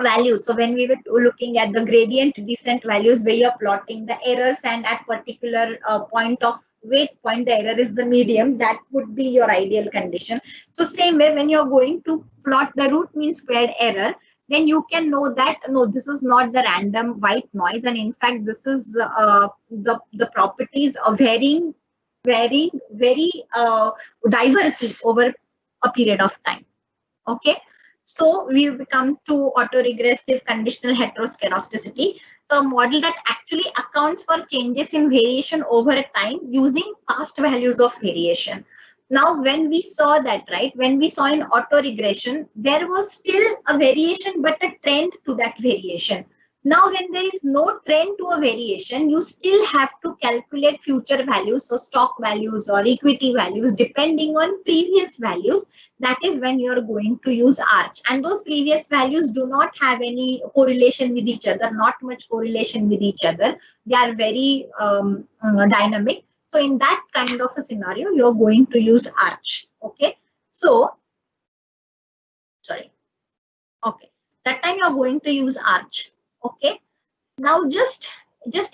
values. So when we were looking at the gradient descent values, where you're plotting the errors, and at particular point of weight point, the error is the medium, that would be your ideal condition. So same way, when you're going to plot the root mean squared error, then you can know that, no, this is not the random white noise, and in fact this is the properties of varying very diversely over a period of time. Okay, so we come to autoregressive conditional heteroscedasticity. So a model that actually accounts for changes in variation over a time using past values of variation. Now, when we saw that, right, when we saw in autoregression, there was still a variation, but a trend to that variation. Now, when there is no trend to a variation, you still have to calculate future values, so stock values or equity values, depending on previous values. That is when you are going to use arch, and those previous values do not have any correlation with each other, not much correlation with each other. They are very dynamic. So in that kind of a scenario, you're going to use arch. Okay, so sorry, okay, that time you're going to use arch. Okay, now just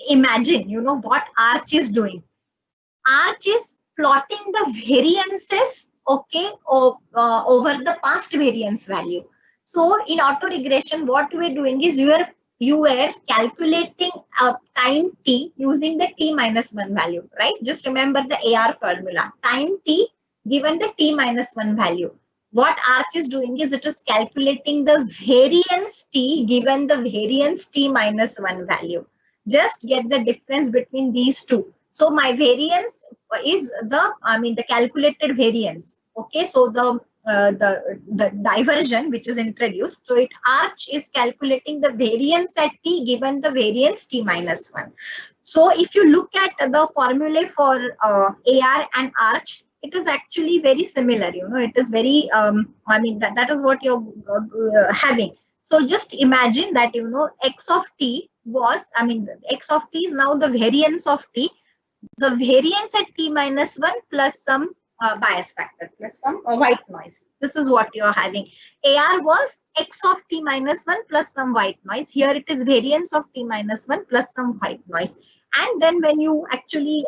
imagine what arch is doing. Arch is plotting the variances, okay, over the past variance value. So in autoregression, what we're doing is you were calculating a time t using the t minus 1 value, right? Just remember the AR formula. Time t given the t minus 1 value. What arch is doing is it is calculating the variance t given the variance t minus 1 value. Just get the difference between these two. So my variance is the calculated variance. Okay, so the diversion which is introduced. So arch is calculating the variance at t given the variance t minus 1. So if you look at the formulae for AR and arch, it is actually very similar. It is very that is what you're having. So just imagine that x of t was x of t is now the variance of t, the variance at t minus 1 plus some bias factor plus some white noise. This is what you're having. AR was x of t minus 1 plus some white noise. Here it is variance of t minus 1 plus some white noise. And then when you actually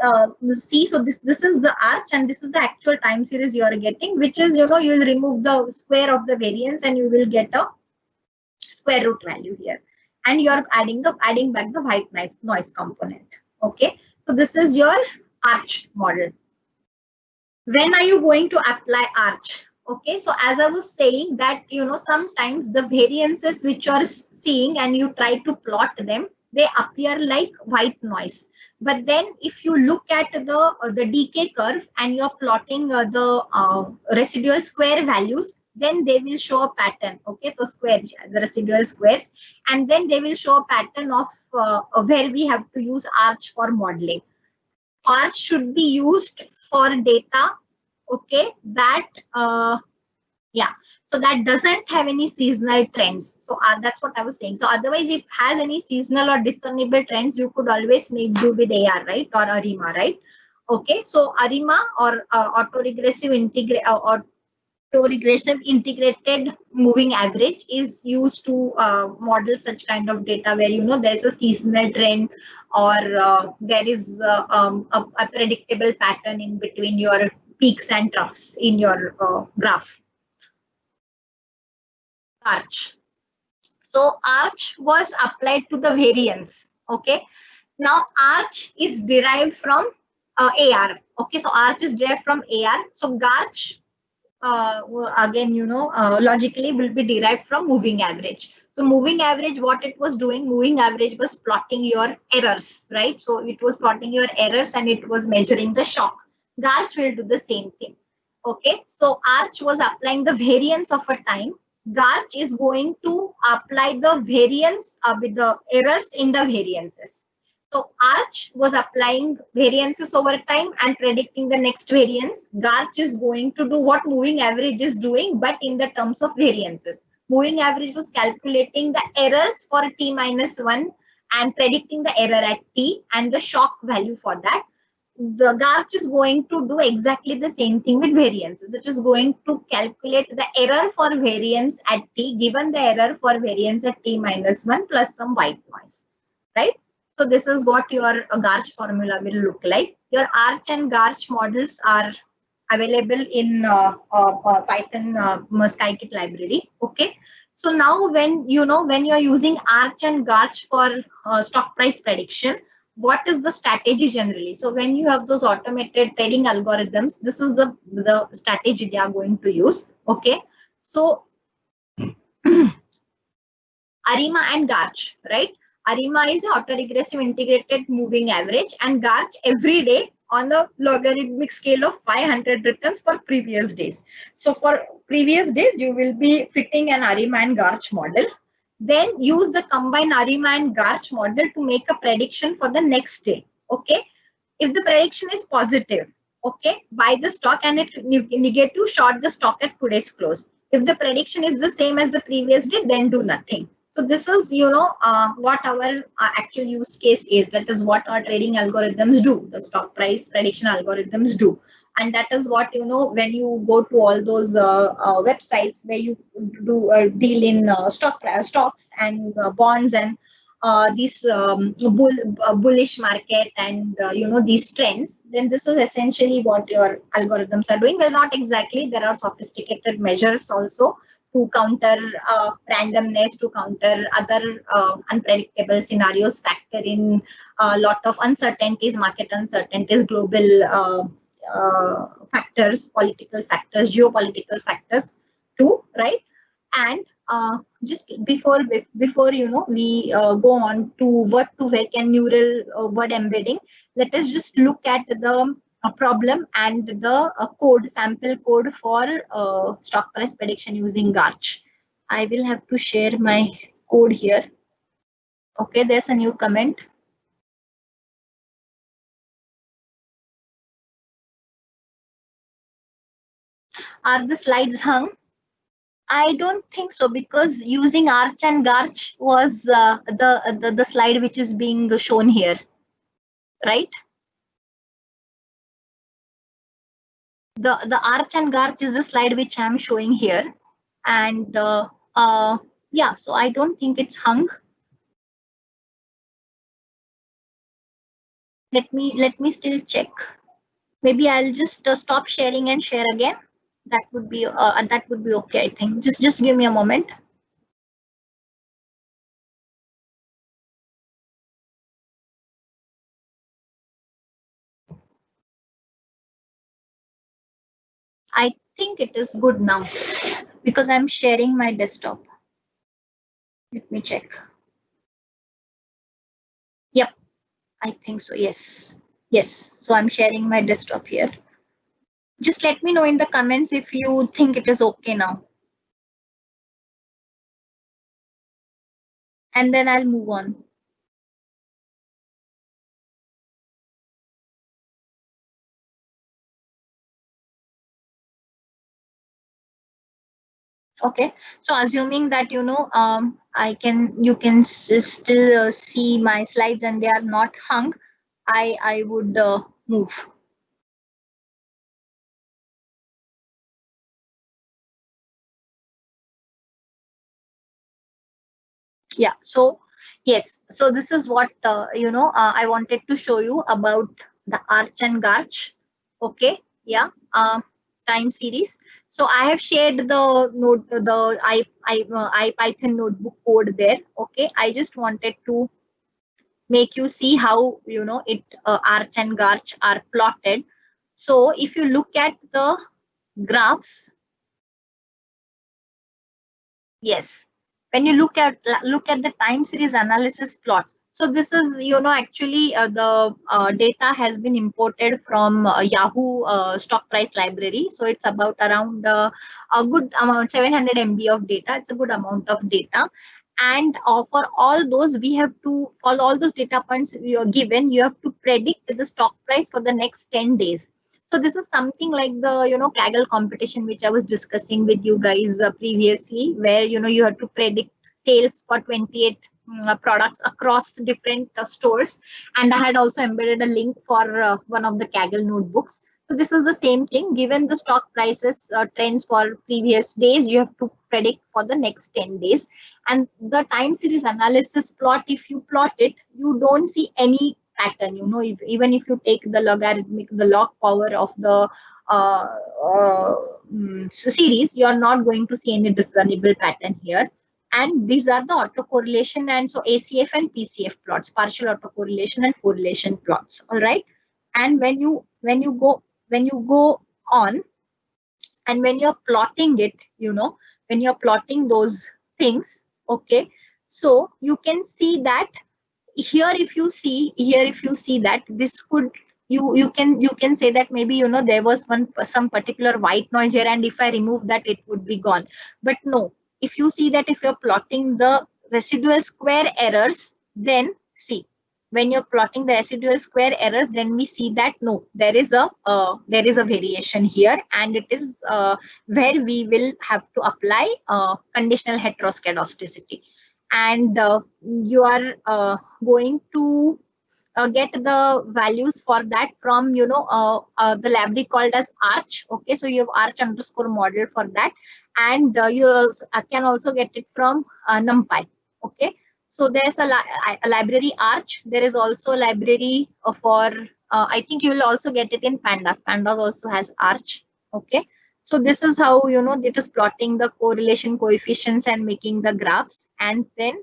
see, so this is the arch, and this is the actual time series you are getting, which is you will remove the square of the variance, and you will get a square root value here, and you are adding back the white noise component. Okay, so this is your arch model. When are you going to apply arch? Okay, so as I was saying that sometimes the variances which you are seeing and you try to plot them, they appear like white noise. But then if you look at the decay curve and you're plotting the residual square values, then they will show a pattern. Okay, so the residual squares, and then they will show a pattern of where we have to use arch for modeling. Arch should be used for data, okay, that yeah, so that doesn't have any seasonal trends. So that's what I was saying. So otherwise, if it has any seasonal or discernible trends, you could always make do with AR, right, or ARIMA, right? Okay, so ARIMA or autoregressive Autoregressive integrated moving average is used to model such kind of data where there's a seasonal trend, or there is a predictable pattern in between your peaks and troughs in your graph. Arch. So arch was applied to the variance. Okay. Now arch is derived from AR. Okay. So arch is derived from AR. So Garch again, logically will be derived from moving average. So moving average, what it was doing, moving average was plotting your errors, right? So it was plotting your errors and it was measuring the shock. Garch will do the same thing. Okay, so Arch was applying the variance of a time. Garch is going to apply the variance with the errors in the variances. So Arch was applying variances over time and predicting the next variance. Garch is going to do what moving average is doing, but in the terms of variances. Moving average was calculating the errors for t minus 1 and predicting the error at t and the shock value for that. The Garch is going to do exactly the same thing with variances. It is going to calculate the error for variance at t, given the error for variance at t minus 1 plus some white noise, right? So this is what your Garch formula will look like. Your Arch and Garch models are available in Python Scikit library. Okay. So now when when you are using Arch and Garch for stock price prediction, what is the strategy generally? So when you have those automated trading algorithms, this is the strategy they are going to use. Okay. So Arima and Garch, right? Arima is autoregressive integrated moving average, and Garch every day on a logarithmic scale of 500 returns for previous days. So for previous days, you will be fitting an Arima and Garch model. Then use the combined Arima and Garch model to make a prediction for the next day. Okay. If the prediction is positive, okay, buy the stock, and if negative, short the stock at today's close. If the prediction is the same as the previous day, then do nothing. So this is, what our actual use case is. That is what our trading algorithms do. The stock price prediction algorithms do. And that is what, when you go to all those websites where you do deal in stocks and bonds and this bullish market and these trends, then this is essentially what your algorithms are doing. Well, not exactly. There are sophisticated measures also to counter randomness, to counter other unpredictable scenarios, factor in a lot of uncertainties, market uncertainties, global factors, political factors, geopolitical factors too, right? And just before we go on to word to vec and neural word embedding, let us just look at the problem and the sample code for stock price prediction using Garch. I will have to share my code here. Okay, there's a new comment. Are the slides hung? I don't think so, because using Arch and Garch was the slide which is being shown here, right? The Arch and Garch is the slide which I'm showing here, and yeah, so I don't think it's hung. Let me still check. Maybe I'll just stop sharing and share again. That would be okay. I think just give me a moment. I think it is good now because I'm sharing my desktop. Let me check. Yep, I think so. Yes. So I'm sharing my desktop here. Just let me know in the comments if you think it is okay now. And then I'll move on. Okay, so assuming that you can still see my slides and they are not hung, I would move. Yeah, so yes, so this is what I wanted to show you about the Arch and Garch. Okay, yeah, time series. So I have shared the note, the IPython notebook code there. Okay, I just wanted to make you see how it Arch and Garch are plotted. So if you look at the graphs, yes, when you look at the time series analysis plots. So this is actually the data has been imported from Yahoo stock price library. So it's about around a good amount, 700 MB of data. It's a good amount of data. And for all those, we have to follow all those data points you are given. You have to predict the stock price for the next 10 days. So this is something like the Kaggle competition which I was discussing with you guys previously, where you have to predict sales for 28 products across different stores. And I had also embedded a link for one of the Kaggle notebooks. So this is the same thing. Given the stock prices trends for previous days, you have to predict for the next 10 days. And the time series analysis plot, if you plot it, you don't see any pattern. Even if you take the log power of the uh, uh, series, you are not going to see any discernible pattern here. And these are the autocorrelation and so ACF and PCF plots, partial autocorrelation and correlation plots. All right. And when you go on, and when you're plotting it, when you're plotting those things, okay, so you can see that here if you see that this could, you can say that maybe there was some particular white noise here, and if I remove that it would be gone. But no, if you see that if you're plotting the residual square errors, then see, when you're plotting the residual square errors, then we see that no, there is a variation here, and it is where we will have to apply conditional heteroscedasticity. And you are going to get the values for that from the library called as Arch. Okay, so you have Arch underscore model for that, and you can also get it from NumPy. Okay, so there's a library Arch. There is also a library for I think you will also get it in Pandas. Pandas also has Arch. Okay, so this is how it is plotting the correlation coefficients and making the graphs. And then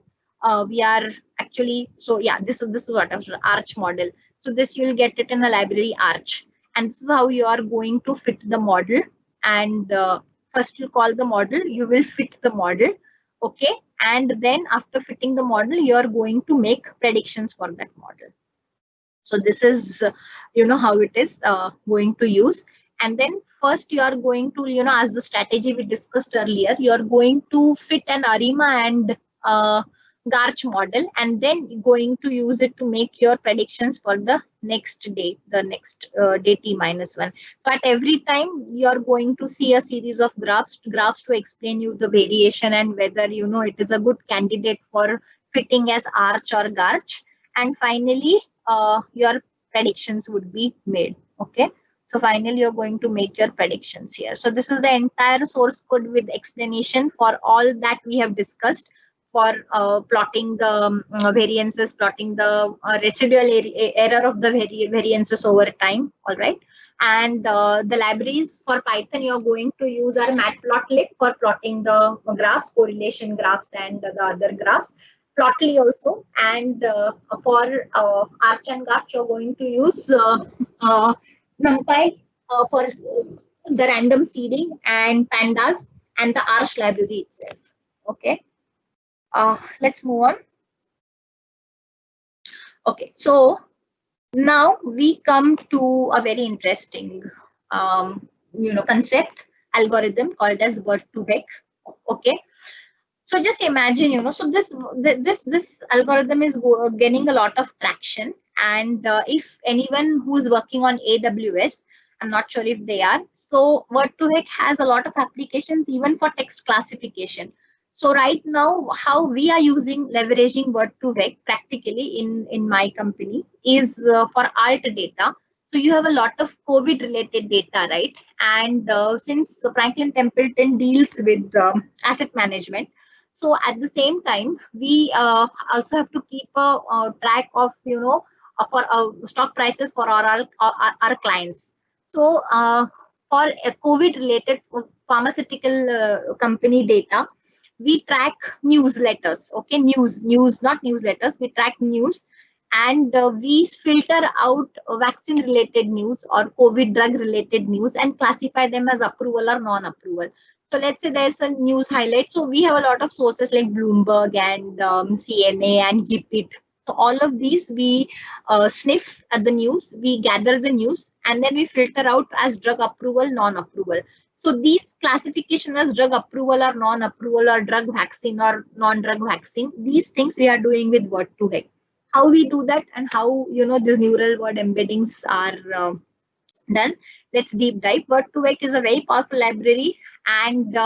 we are actually, so yeah, this is what I was, Arch model. So this you will get it in a library Arch, and this is how you are going to fit the model. And first you call the model, you will fit the model. Okay, and then after fitting the model, you are going to make predictions for that model. So this is how it is going to use. And then first you are going to as the strategy we discussed earlier, you are going to fit an ARIMA and Garch model, and then going to use it to make your predictions for the next day, the next day t-1. So at every time you are going to see a series of graphs to explain you the variation and whether it is a good candidate for fitting as Arch or Garch. And finally your predictions would be made. Okay, so finally you're going to make your predictions here. So this is the entire source code with explanation for all that we have discussed, for plotting the variances, plotting the residual error of the variances over time. All right. And the libraries for Python you're going to use are Matplotlib for plotting the graphs, correlation graphs, and the other graphs. Plotly also. And for Arch and Garch, you're going to use NumPy for the random seeding, and Pandas, and the Arch library itself. Okay. Let's move on. Okay, so now we come to a very interesting concept, algorithm called as word2vec. Okay, so just imagine so this algorithm is gaining a lot of traction. And if anyone who is working on AWS, I'm not sure if they are, so word2vec has a lot of applications even for text classification. So right now, how we are leveraging word2vec practically in my company is for alt data. So you have a lot of COVID related data, right? And since Franklin Templeton deals with asset management, So at the same time, we also have to keep a track of, for stock prices for our clients. So for COVID related pharmaceutical company data, we track newsletters. Okay, news, not newsletters. We track news, and we filter out vaccine related news or COVID drug related news and classify them as approval or non-approval. So let's say there's a news highlight. So we have a lot of sources like Bloomberg and CNA and GPIT. So all of these we sniff at the news, we gather the news, and then we filter out as drug approval, non-approval. So these classification as drug approval or non-approval or drug vaccine or non-drug vaccine, these things we are doing with Word2Vec. How we do that and how these neural word embeddings are done. Let's deep dive. Word2Vec is a very powerful library, and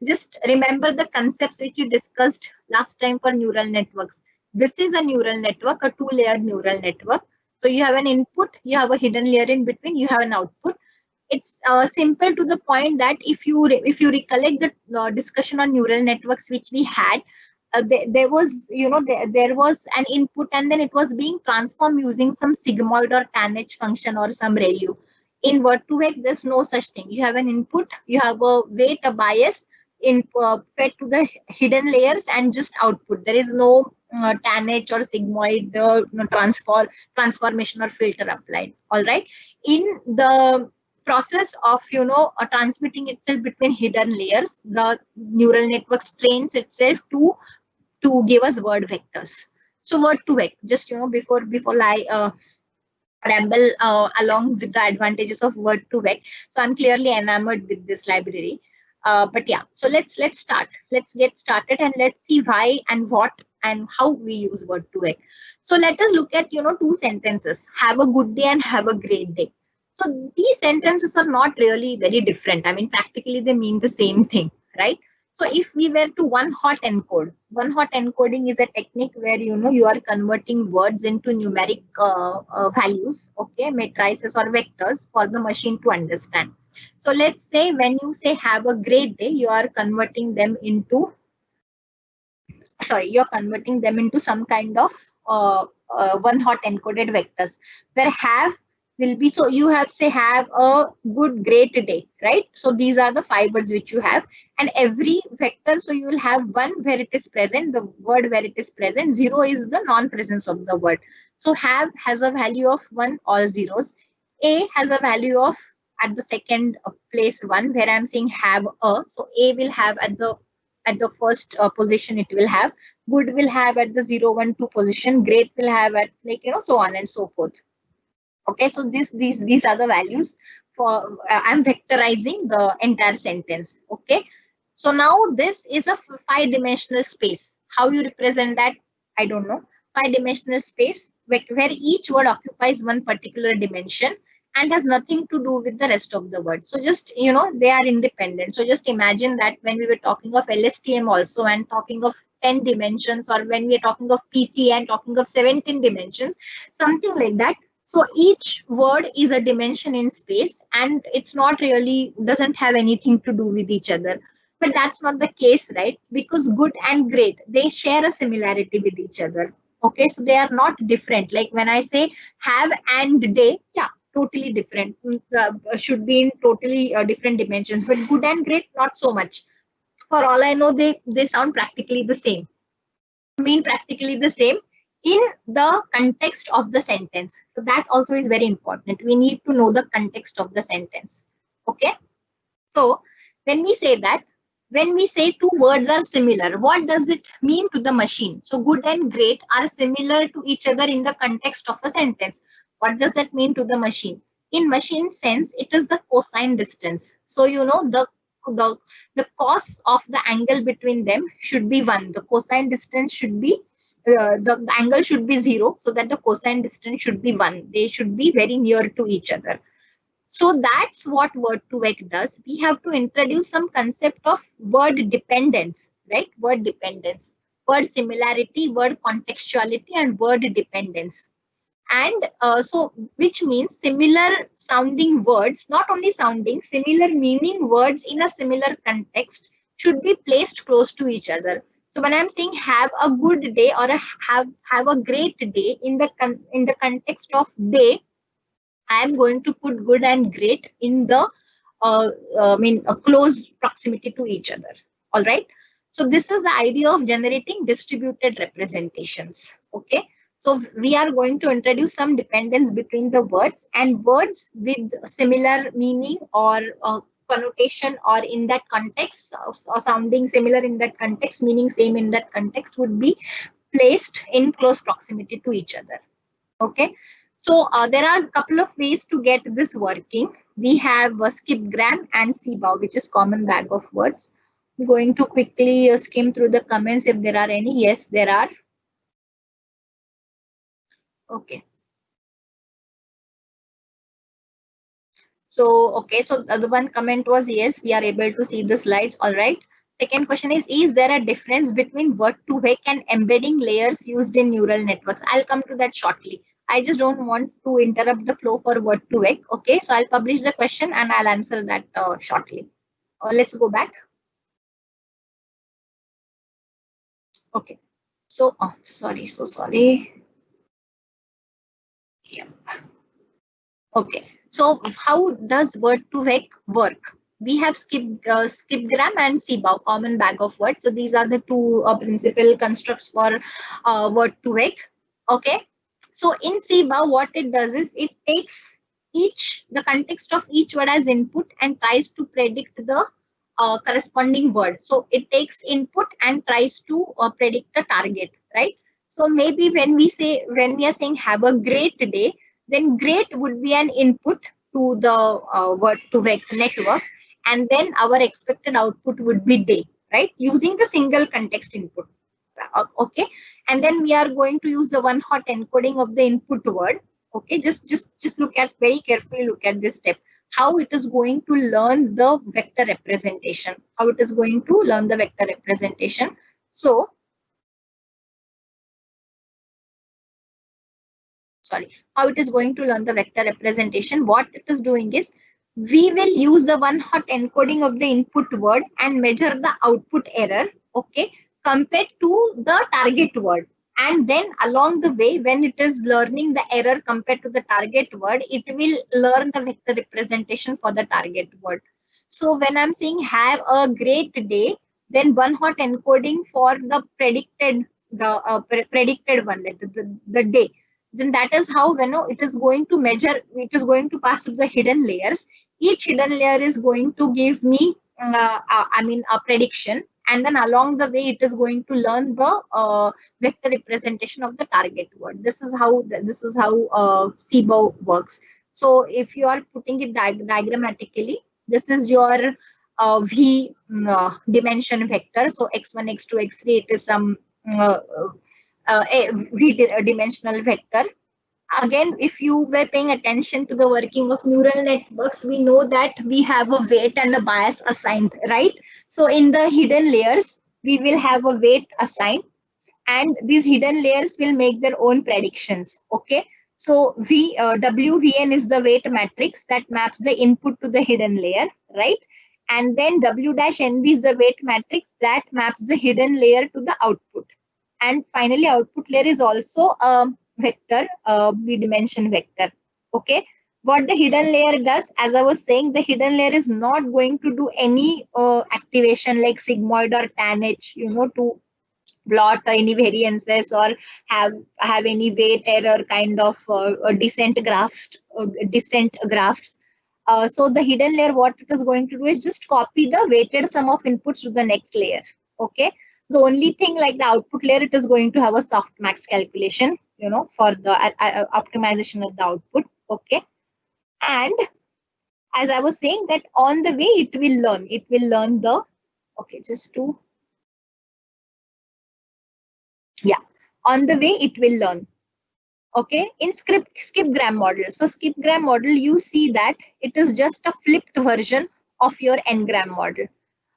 just remember the concepts which we discussed last time for neural networks. This is a neural network, a two-layered neural network. So you have an input, you have a hidden layer in between, you have an output. It's simple to the point that if you recollect the discussion on neural networks which we had, there was there was an input, and then it was being transformed using some sigmoid or tanh function or some ReLU. In Word2Vec, there's no such thing. You have an input, you have a weight, a bias in fed to the hidden layers, and just output. There is no tanh or sigmoid transformation or filter applied. All right. In the process of transmitting itself between hidden layers, the neural network trains itself to give us word vectors. So Word2Vec, just before I ramble along with the advantages of Word2Vec. So I'm clearly enamored with this library. But yeah, so let's start. Let's get started and let's see why and what and how we use Word2Vec. So let us look at two sentences: have a good day and have a great day. So these sentences are not really very different. I mean, practically they mean the same thing, right? So if we were to one hot encoding is a technique where you are converting words into numeric values, okay, matrices or vectors for the machine to understand. So let's say when you say have a great day, you are converting them into some kind of one hot encoded vectors, where have will be, so you have say have a good great day, right? So these are the 5 words which you have, and every vector, so you will have 1 where it is present, the word where it is present, 0 is the non-presence of the word. So have has a value of 1, all zeros. A has a value of at the second place 1, where I'm saying have a, so A will have at the first position, it will have. Good will have at the 0, 1, 2 position. Great will have at so on and so forth. Okay, so these are the values for I'm vectorizing the entire sentence. Okay, so now this is a 5-dimensional space. How you represent that, I don't know. 5-dimensional space where each word occupies one particular dimension and has nothing to do with the rest of the word. So just they are independent. So just imagine that when we were talking of LSTM also and talking of 10 dimensions, or when we are talking of PC and talking of 17 dimensions, something like that. So each word is a dimension in space, and it's not really doesn't have anything to do with each other. But that's not the case, right? Because good and great, they share a similarity with each other. Okay, so they are not different. Like when I say have and day, yeah, totally different. Should be in totally different dimensions. But good and great, not so much. For all I know, they sound practically the same. Mean practically the same in the context of the sentence. So that also is very important. We need to know the context of the sentence. Okay. So when we say that, when we say 2 words are similar, what does it mean to the machine? So good and great are similar to each other in the context of a sentence. What does that mean to the machine? In machine sense, it is the cosine distance. So the cos of the angle between them should be 1. The cosine distance should be the angle should be 0, so that the cosine distance should be 1. They should be very near to each other. So that's what Word2Vec does. We have to introduce some concept of word dependence, right? Word dependence, word similarity, word contextuality, and word dependence. And so which means similar sounding words, not only sounding, similar meaning words in a similar context should be placed close to each other. So when I'm saying have a good day or have a great day, in the context of day, I am going to put good and great in the a close proximity to each other. All right. So this is the idea of generating distributed representations. Okay. So we are going to introduce some dependence between the words, and words with similar meaning or connotation or in that context, or sounding similar in that context, meaning same in that context, would be placed in close proximity to each other. Okay. So there are a couple of ways to get this working. We have skipgram and CBOW, which is common bag of words. I'm going to quickly skim through the comments if there are any. Yes, there are. Okay. So, okay. So the one comment was yes, we are able to see the slides. All right. Second question is there a difference between word2vec and embedding layers used in neural networks? I'll come to that shortly. I just don't want to interrupt the flow for word2vec. Okay, so I'll publish the question and I'll answer that shortly. Let's go back. Okay. So, oh, sorry, so sorry. Yeah. Okay. So how does word2vec work? We have skipgram and CBOW, common bag of words. So these are the two principal constructs for word2vec. Okay. So in CBOW, what it does is it takes the context of each word as input and tries to predict the corresponding word. So it takes input and tries to predict the target, right? So maybe when we are saying have a great day, then great would be an input to the word2vec network, and then our expected output would be day, right? Using the single context input. Okay, and then we are going to use the one hot encoding of the input word. Okay, just look at very carefully, look at this step, how it is going to learn the vector representation, So how it is going to learn the vector representation. What it is doing is we will use the one hot encoding of the input word and measure the output error, okay, compared to the target word. And then along the way, when it is learning the error compared to the target word, it will learn the vector representation for the target word. So when I'm saying have a great day, then one hot encoding for the predicted one, like the day, then that is how it is going to measure, it is going to pass through the hidden layers. Each hidden layer is going to give me a prediction, and then along the way it is going to learn the vector representation of the target word. This is how CBOW works. So if you are putting it diagrammatically, this is your v dimension vector. So x1, x2, x3, it is some a dimensional vector. Again, if you were paying attention to the working of neural networks, we know that we have a weight and a bias assigned, right? So in the hidden layers, we will have a weight assigned, and these hidden layers will make their own predictions. Okay. So WVN is the weight matrix that maps the input to the hidden layer, right? And then W-NV is the weight matrix that maps the hidden layer to the output. And finally, output layer is also a vector, B-dimension vector. Okay. What the hidden layer does, as I was saying, the hidden layer is not going to do any activation like sigmoid or tanh, to plot any variances or have any weight error kind of descent graphs. So the hidden layer, what it is going to do is just copy the weighted sum of inputs to the next layer. Okay. The only thing, like the output layer, it is going to have a softmax calculation, for the optimization of the output. Okay. And as I was saying, that on the way it will learn the, okay, just to, yeah, on the way it will learn. Okay, in skipgram model. So skipgram model, you see that it is just a flipped version of your ngram model.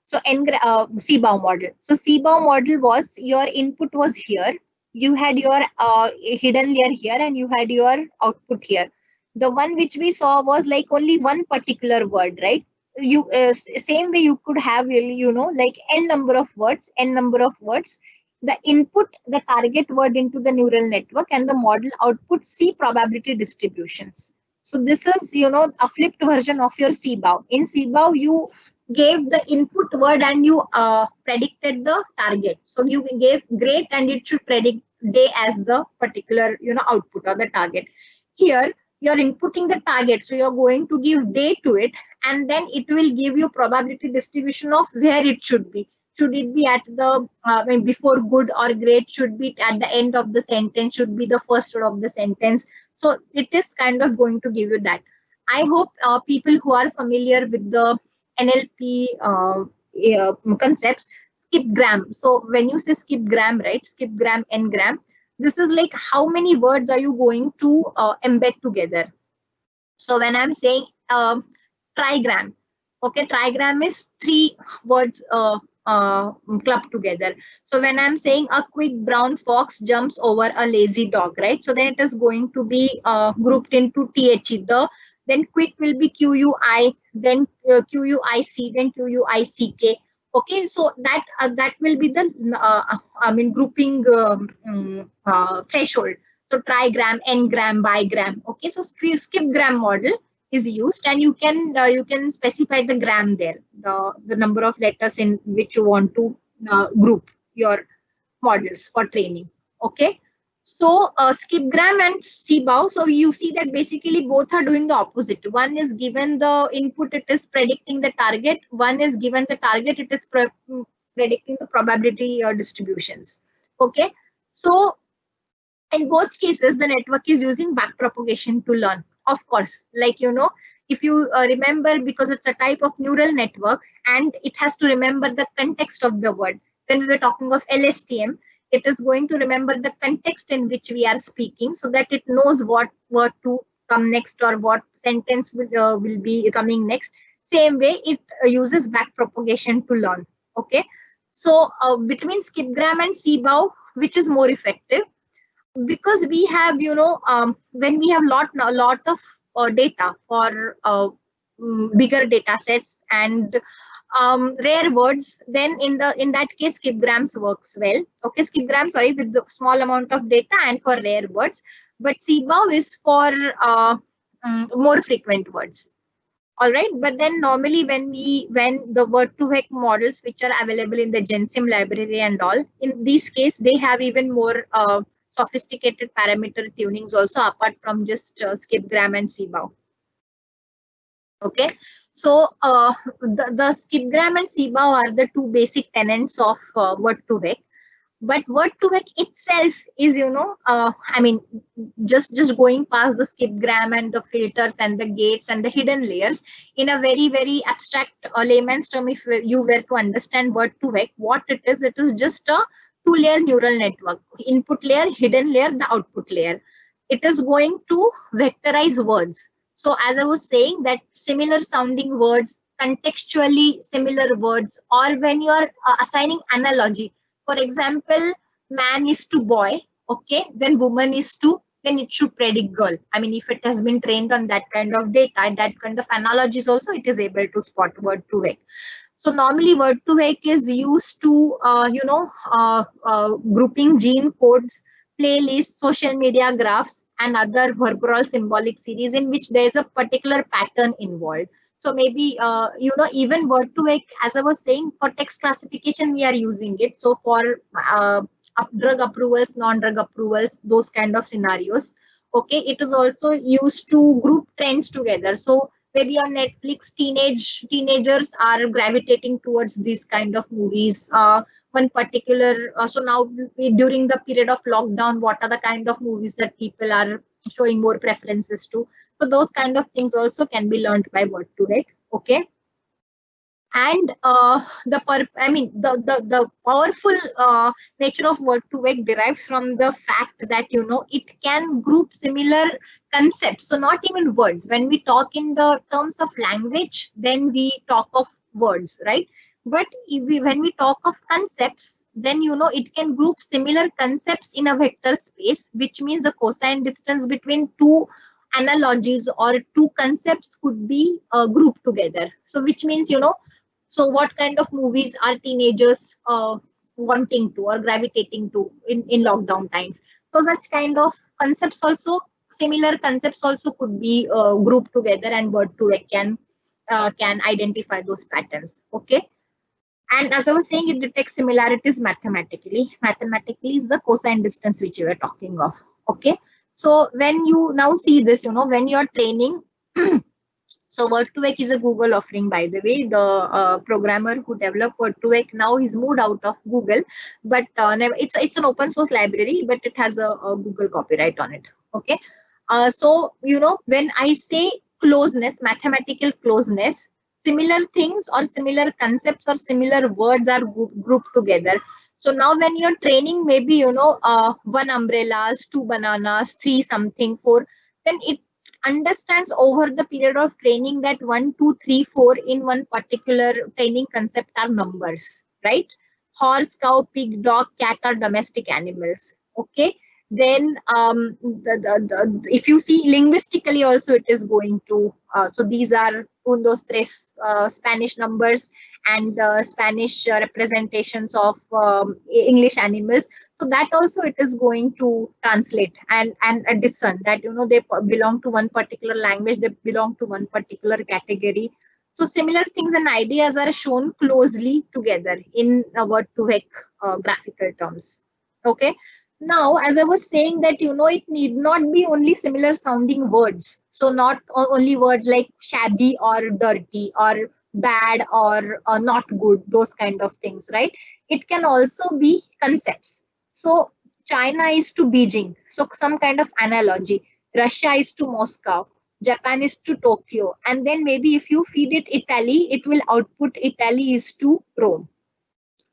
So CBOW model. So CBOW model was, your input was here, you had your hidden layer here, and you had your output here. The one which we saw was like only one particular word, right? same way you could have really, like n number of words, the input, the target word into the neural network, and the model output C probability distributions. So this is, a flipped version of your CBOW. In CBOW, you gave the input word and you predicted the target. So you gave great and it should predict day as the particular, output or the target. Here, you're inputting the target. So you're going to give day to it, and then it will give you probability distribution of where it should be. Should it be at the before good or great? Should be at the end of the sentence? Should be the first word of the sentence? So it is kind of going to give you that. I hope people who are familiar with the NLP concepts, skip gram. So when you say skip gram, right? Skip gram, n-gram. This is like how many words are you going to embed together. So when I'm saying trigram, okay, trigram is 3 words clubbed together. So when I'm saying a quick brown fox jumps over a lazy dog, right? So then it is going to be grouped into THE. Then quick will be QUI, then QUIC, then QUICK. Okay, so that will be the grouping threshold. So trigram, n-gram, bigram. Okay, so skip gram model is used, and you can specify the gram there, the number of letters in which you want to group your models for training. Okay, so skipgram and CBOW, so you see that basically both are doing the opposite. One is given the input, it is predicting the target. One is given the target, it is predicting the probability distributions. Okay, so in both cases, the network is using backpropagation to learn. Of course, like, if you remember, because it's a type of neural network and it has to remember the context of the word. When we were talking of LSTM, it is going to remember the context in which we are speaking, so that it knows what word to come next or what sentence will be coming next. Same way, it uses backpropagation to learn. Okay, so between skipgram and CBOW, which is more effective? Because we have, when we have a lot of data for bigger data sets and rare words, then in that case skipgrams works well. Okay, skipgram, sorry, with the small amount of data and for rare words, but CBOW is for more frequent words. All right, but then normally when the word2vec models which are available in the GenSim library and all, in this case they have even more sophisticated parameter tunings also, apart from just skipgram and CBOW. Okay, so the skipgram and CBOW are the two basic tenets of word2vec. But word2vec itself is, just going past the skipgram and the filters and the gates and the hidden layers, in a very, very abstract layman's term, if you were to understand word2vec, what it is just a 2-layer neural network. Input layer, hidden layer, the output layer. It is going to vectorize words. So as I was saying, that similar sounding words, contextually similar words, or when you are assigning analogy, for example, man is to boy, okay, then woman is to, then it should predict girl. I mean, if it has been trained on that kind of data, that kind of analogies also, it is able to spot word2vec. So normally word2vec is used to, grouping gene codes, playlists, social media graphs, and other verbal symbolic series in which there is a particular pattern involved. So maybe, even word2vec, as I was saying, for text classification, we are using it. So for drug approvals, non-drug approvals, those kind of scenarios. Okay, it is also used to group trends together. So maybe on Netflix, teenagers are gravitating towards these kind of movies. One particular, so now during the period of lockdown, what are the kind of movies that people are showing more preferences to? So those kind of things also can be learned by word2vec. Okay, and the powerful nature of word2vec derives from the fact that it can group similar concepts. So not even words. When we talk in the terms of language, then we talk of words, right? But when we talk of concepts, then it can group similar concepts in a vector space, which means the cosine distance between two analogies or two concepts could be grouped together. So which means, so what kind of movies are teenagers wanting to or gravitating to in lockdown times? So such kind of concepts also, similar concepts also could be grouped together, and Word2Vec can identify those patterns. Okay. And as I was saying, it detects similarities mathematically. Mathematically is the cosine distance which we were talking of. Okay. So when you now see this, when you're training, so Word2Vec is a Google offering, by the way. The programmer who developed Word2Vec now he's moved out of Google, but it's an open source library, but it has a Google copyright on it. Okay. So when I say closeness, mathematical closeness, similar things or similar concepts or similar words are grouped together. So now when you're training, maybe one umbrellas, two bananas, three something, four, then it understands over the period of training that 1, 2, 3, 4 in one particular training concept are numbers, right? Horse, cow, pig, dog, cat are domestic animals. Okay. Then if you see linguistically also, it is going to so these are uno, tres Spanish numbers and Spanish representations of English animals. So that also it is going to translate and discern that they belong to one particular language, they belong to one particular category. So similar things and ideas are shown closely together in Word2Vec graphical terms. Okay. Now, as I was saying that, it need not be only similar sounding words. So not only words like shabby or dirty or bad or not good, those kind of things, right? It can also be concepts. So China is to Beijing. So some kind of analogy. Russia is to Moscow. Japan is to Tokyo. And then maybe if you feed it Italy, it will output Italy is to Rome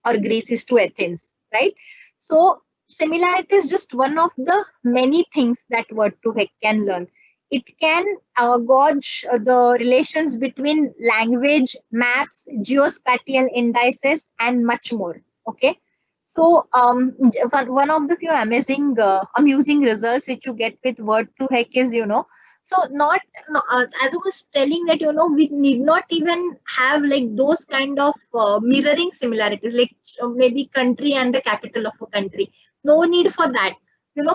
or Greece is to Athens, right? So similarity is just one of the many things that Word2Vec can learn. It can gauge the relations between language, maps, geospatial indices, and much more. Okay. So one of the few amusing results which you get with Word2Vec is, so not as I was telling that, we need not even have like those kind of mirroring similarities, like maybe country and the capital of a country. No need for that.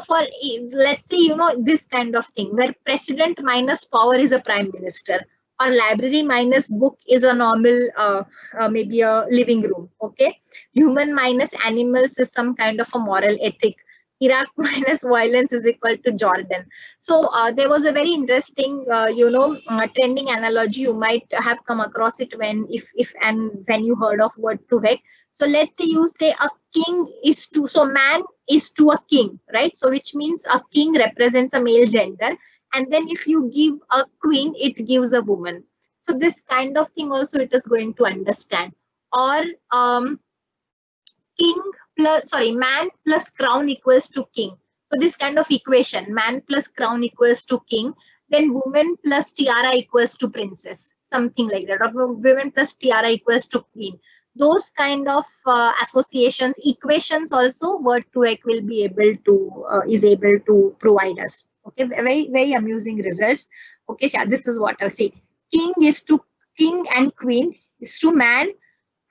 For let's say, this kind of thing where president minus power is a prime minister, or library minus book is a normal, maybe a living room. Okay. Human minus animals is some kind of a moral ethic. Iraq minus violence is equal to Jordan. So there was a very interesting, trending analogy. You might have come across it when you heard of Word2Vec. So let's say you say a king is to, so man is to a king, right? So which means a king represents a male gender. And then if you give a queen, it gives a woman. So this kind of thing also it is going to understand. Or man plus crown equals to king. So this kind of equation, man plus crown equals to king, then woman plus tiara equals to princess, something like that, or women plus tiara equals to queen. Those kind of associations, equations also Word2Vec will be able to, is able to provide us. Okay, very, very amusing results. Okay, so this is what I say. King and queen is to man,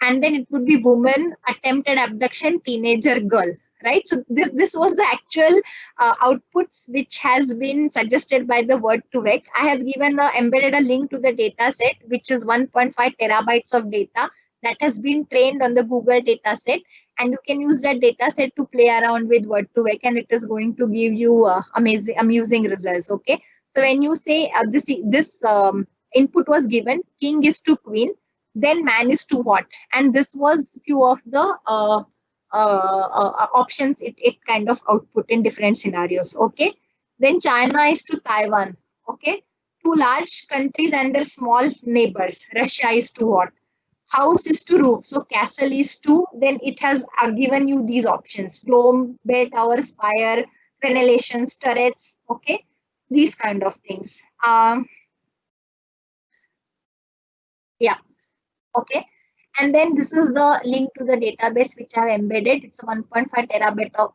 and then it would be woman, attempted abduction, teenager, girl, right? So this was the actual outputs which has been suggested by the Word2Vec. I have given embedded a link to the data set, which is 1.5 terabytes of data that has been trained on the Google data set, and you can use that data set to play around with Word2Vec, and it is going to give you amusing results. Okay, so when you say this input was given, king is to queen, then man is to what, and this was few of the options it kind of output in different scenarios. Okay, then China is to Taiwan. Okay, two large countries and their small neighbors. Russia is to what? House is to roof, so castle is to, then it has given you these options: dome, bell tower, spire, crenellations, turrets. Okay, these kind of things. Yeah. Okay, and then this is the link to the database which I have embedded. It's 1.5 terabyte of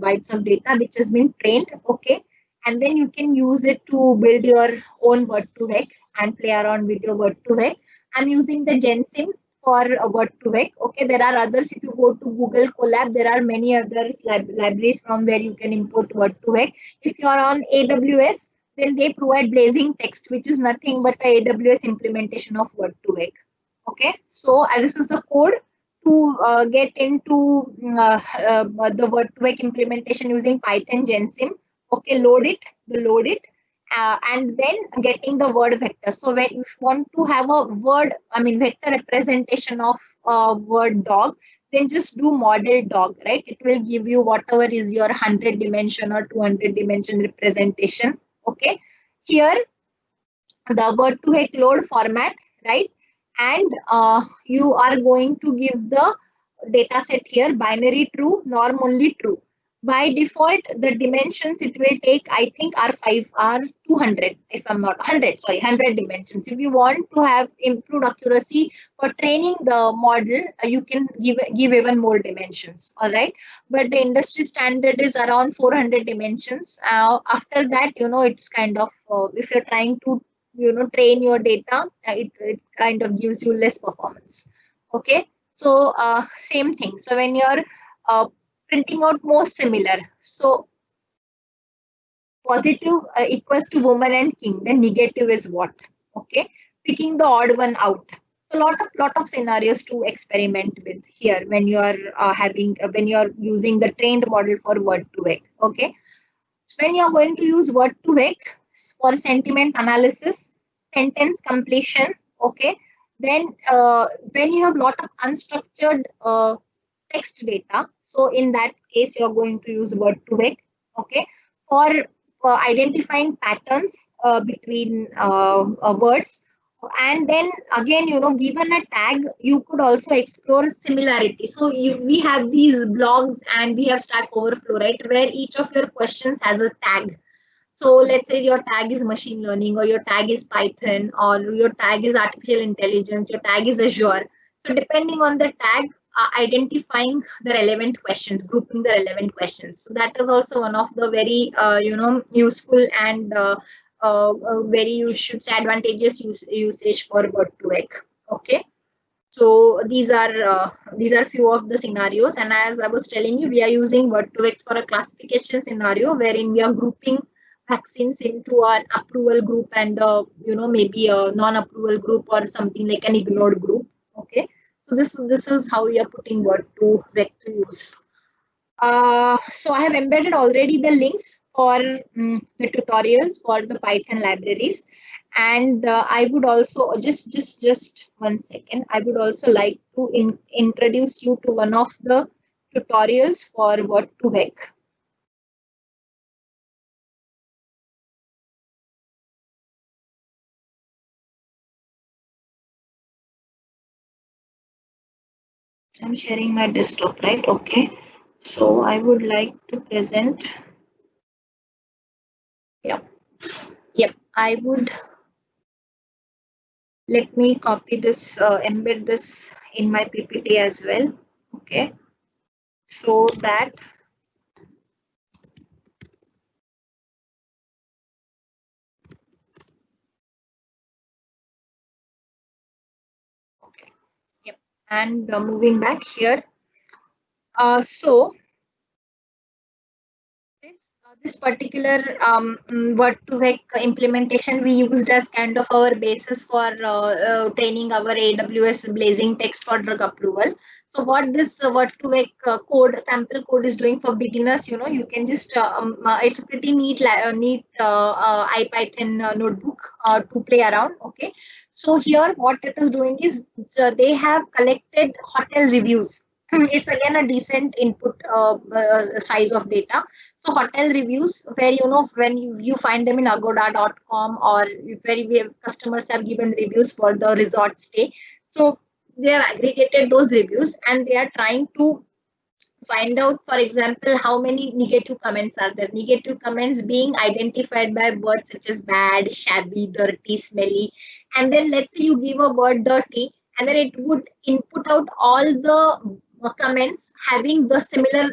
bytes of data which has been trained. Okay, and then you can use it to build your own Word2Vec and play around with your Word2Vec. I'm using the GenSim for Word2Vec. Okay, there are others. If you go to Google Colab, there are many other libraries from where you can import Word2Vec. If you are on AWS, then they provide Blazing Text, which is nothing but a AWS implementation of Word2Vec. Okay, so this is the code to get into the Word2Vec implementation using Python GenSim. Okay, load it, and then getting the word vector. So when you want to have a word, I mean vector representation of word dog, then just do model dog, right? It will give you whatever is your 100 dimension or 200 dimension representation. Okay, here the Word2Vec load format, right? And you are going to give the data set here binary true, norm only true. By default, the dimensions it will take, I think, are 200, if I'm not 100, sorry, 100 dimensions. If you want to have improved accuracy for training the model, you can give even more dimensions, all right? But the industry standard is around 400 dimensions. After that, it's kind of, if you're trying to train your data, it kind of gives you less performance. Okay, so same thing. So when you're printing out more similar, so positive equals to woman and king, then negative is what? Okay, picking the odd one out. So lot of scenarios to experiment with here when you are when you are using the trained model for Word2Vec. Okay, when you are going to use Word2Vec for sentiment analysis, sentence completion, okay, then when you have lot of unstructured text data, so in that case, you are going to use Word2Vec, okay, for identifying patterns between words. And then again, given a tag, you could also explore similarity. So we have these blogs and we have Stack Overflow, right, where each of your questions has a tag. So let's say your tag is machine learning, or your tag is Python, or your tag is artificial intelligence, your tag is Azure. So depending on the tag, identifying the relevant questions, grouping the relevant questions. So that is also one of the very useful and very advantageous usage for Word2Vec. Okay. So these are few of the scenarios, and as I was telling you, we are using Word2Vec for a classification scenario wherein we are grouping vaccines into an approval group and maybe a non-approval group or something like an ignored group. Okay, so this is how we are putting Word2Vec to use. So I have embedded already the links for the tutorials for the Python libraries. And I would also just 1 second. I would also like to introduce you to one of the tutorials for Word2Vec. I'm sharing my desktop, right? Okay. So I would like to present. Yeah. Yep. I would let me copy this, embed this in my PPT as well. Okay. So that yep. And moving back here. So this particular Word2Vec implementation we used as kind of our basis for training our AWS Blazing Text for drug approval. So what this Word2Vec code sample code is doing for beginners, you can just it's a pretty neat IPython notebook to play around. Okay, so here what it is doing is they have collected hotel reviews. It's again a decent input size of data. So hotel reviews where when you find them in agoda.com, or where customers have given reviews for the resort stay. So they have aggregated those reviews and they are trying to find out, for example, how many negative comments are there. Negative comments being identified by words such as bad, shabby, dirty, smelly. And then let's say you give a word dirty, and then it would input out all the comments having the similar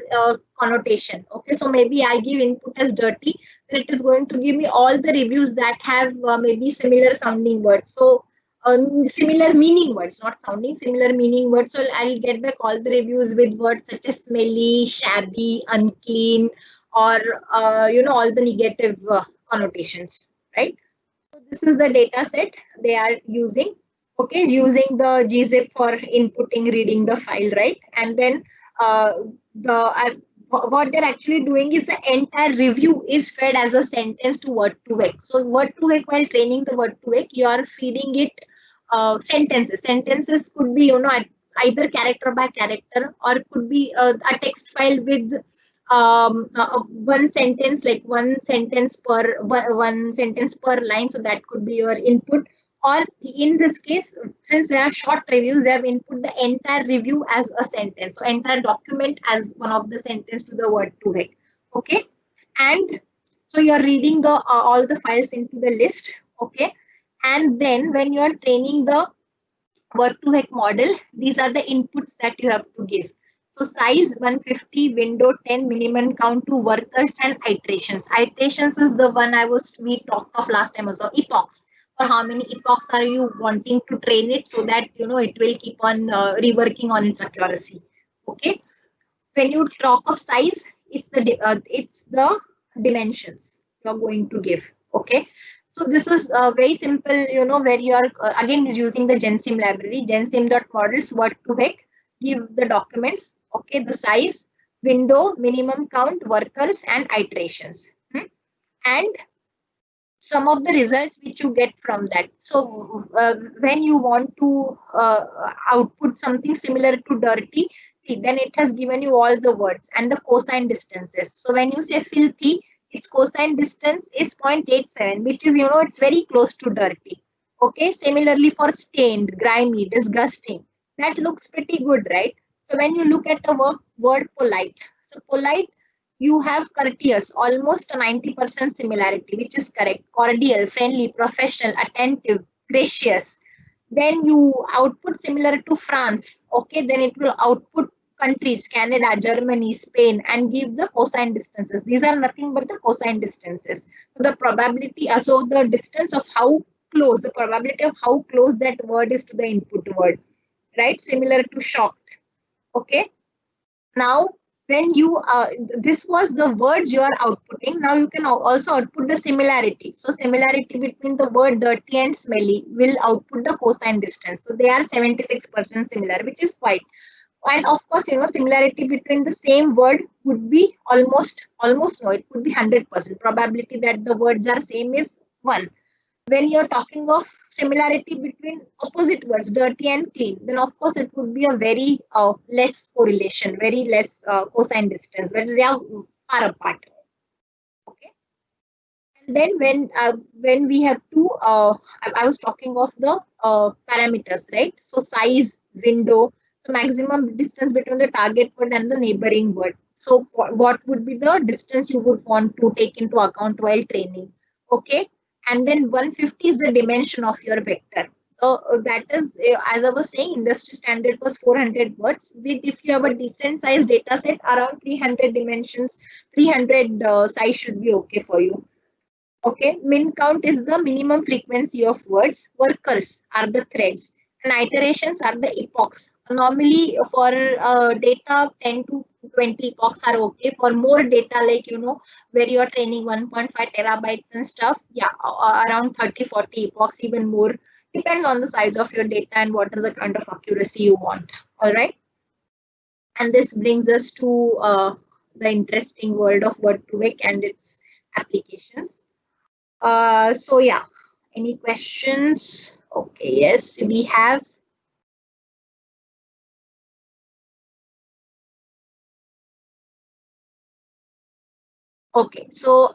connotation. Okay, so maybe I give input as dirty, then it is going to give me all the reviews that have maybe similar sounding words. So similar meaning words, not sounding, similar meaning words. So I'll get back all the reviews with words such as smelly, shabby, unclean, or all the negative connotations, right? So this is the data set they are using. Okay, using the gzip for inputting, reading the file, right? And then uh, what they're actually doing is the entire review is fed as a sentence to Word2Vec. So Word2Vec, while training the Word2Vec, you are feeding it sentences. Sentences could be, either character by character, or could be a text file with one sentence, like one sentence per line. So that could be your input. Or in this case, since they are short reviews, they have input the entire review as a sentence. So entire document as one of the sentence to the Word2Vec. Okay, and so you're reading the all the files into the list. Okay, and then when you're training the Word2Vec model, these are the inputs that you have to give. So size 150, window 10, minimum count to workers, and iterations. Iterations is the one we talked of last time also. Epochs. For how many epochs are you wanting to train it, so that it will keep on reworking on its accuracy. Okay. When you talk of size, it's the dimensions you're going to give. Okay. So this is very simple, where you are again using the GenSim library, gensim.models, Word2Vec, give the documents, okay, the size, window, minimum count, workers, and iterations. And some of the results which you get from that. So when you want to output something similar to dirty, see, then it has given you all the words and the cosine distances. So when you say filthy, its cosine distance is 0.87, which is, it's very close to dirty. Okay, similarly for stained, grimy, disgusting, that looks pretty good, right? So when you look at the word polite, so polite, you have courteous, almost a 90% similarity, which is correct. Cordial, friendly, professional, attentive, gracious. Then you output similar to France. Okay, then it will output countries, Canada, Germany, Spain, and give the cosine distances. These are nothing but the cosine distances. So the probability, so the distance of how close, the probability of how close that word is to the input word, right? Similar to shocked. Okay. Now, when you this was the words you are outputting. Now you can also output the similarity. So similarity between the word dirty and smelly will output the cosine distance. So they are 76% similar, which is quite. And of course, similarity between the same word would be almost no, it could be 100%. Probability that the words are same is 1. When you're talking of similarity between opposite words, dirty and clean, then of course it would be a very less correlation, very less cosine distance, where they are far apart. Okay. And then when we have to, I was talking of the parameters, right? So size, window, so maximum distance between the target word and the neighboring word. So what would be the distance you would want to take into account while training? Okay. And then 150 is the dimension of your vector. So that is, as I was saying, industry standard was 400 words. With if you have a decent size data set, around 300 dimensions, 300 size should be okay for you. Okay, min count is the minimum frequency of words. Workers are the threads, and iterations are the epochs. Normally, for data, 10 to 20 epochs are okay. For more data, like where you are training 1.5 terabytes and stuff, yeah, around 30-40 epochs, even more. Depends on the size of your data and what is the kind of accuracy you want. All right, and this brings us to the interesting world of Word2Vec and its applications. So yeah, any questions? Okay, yes, we have. Okay, so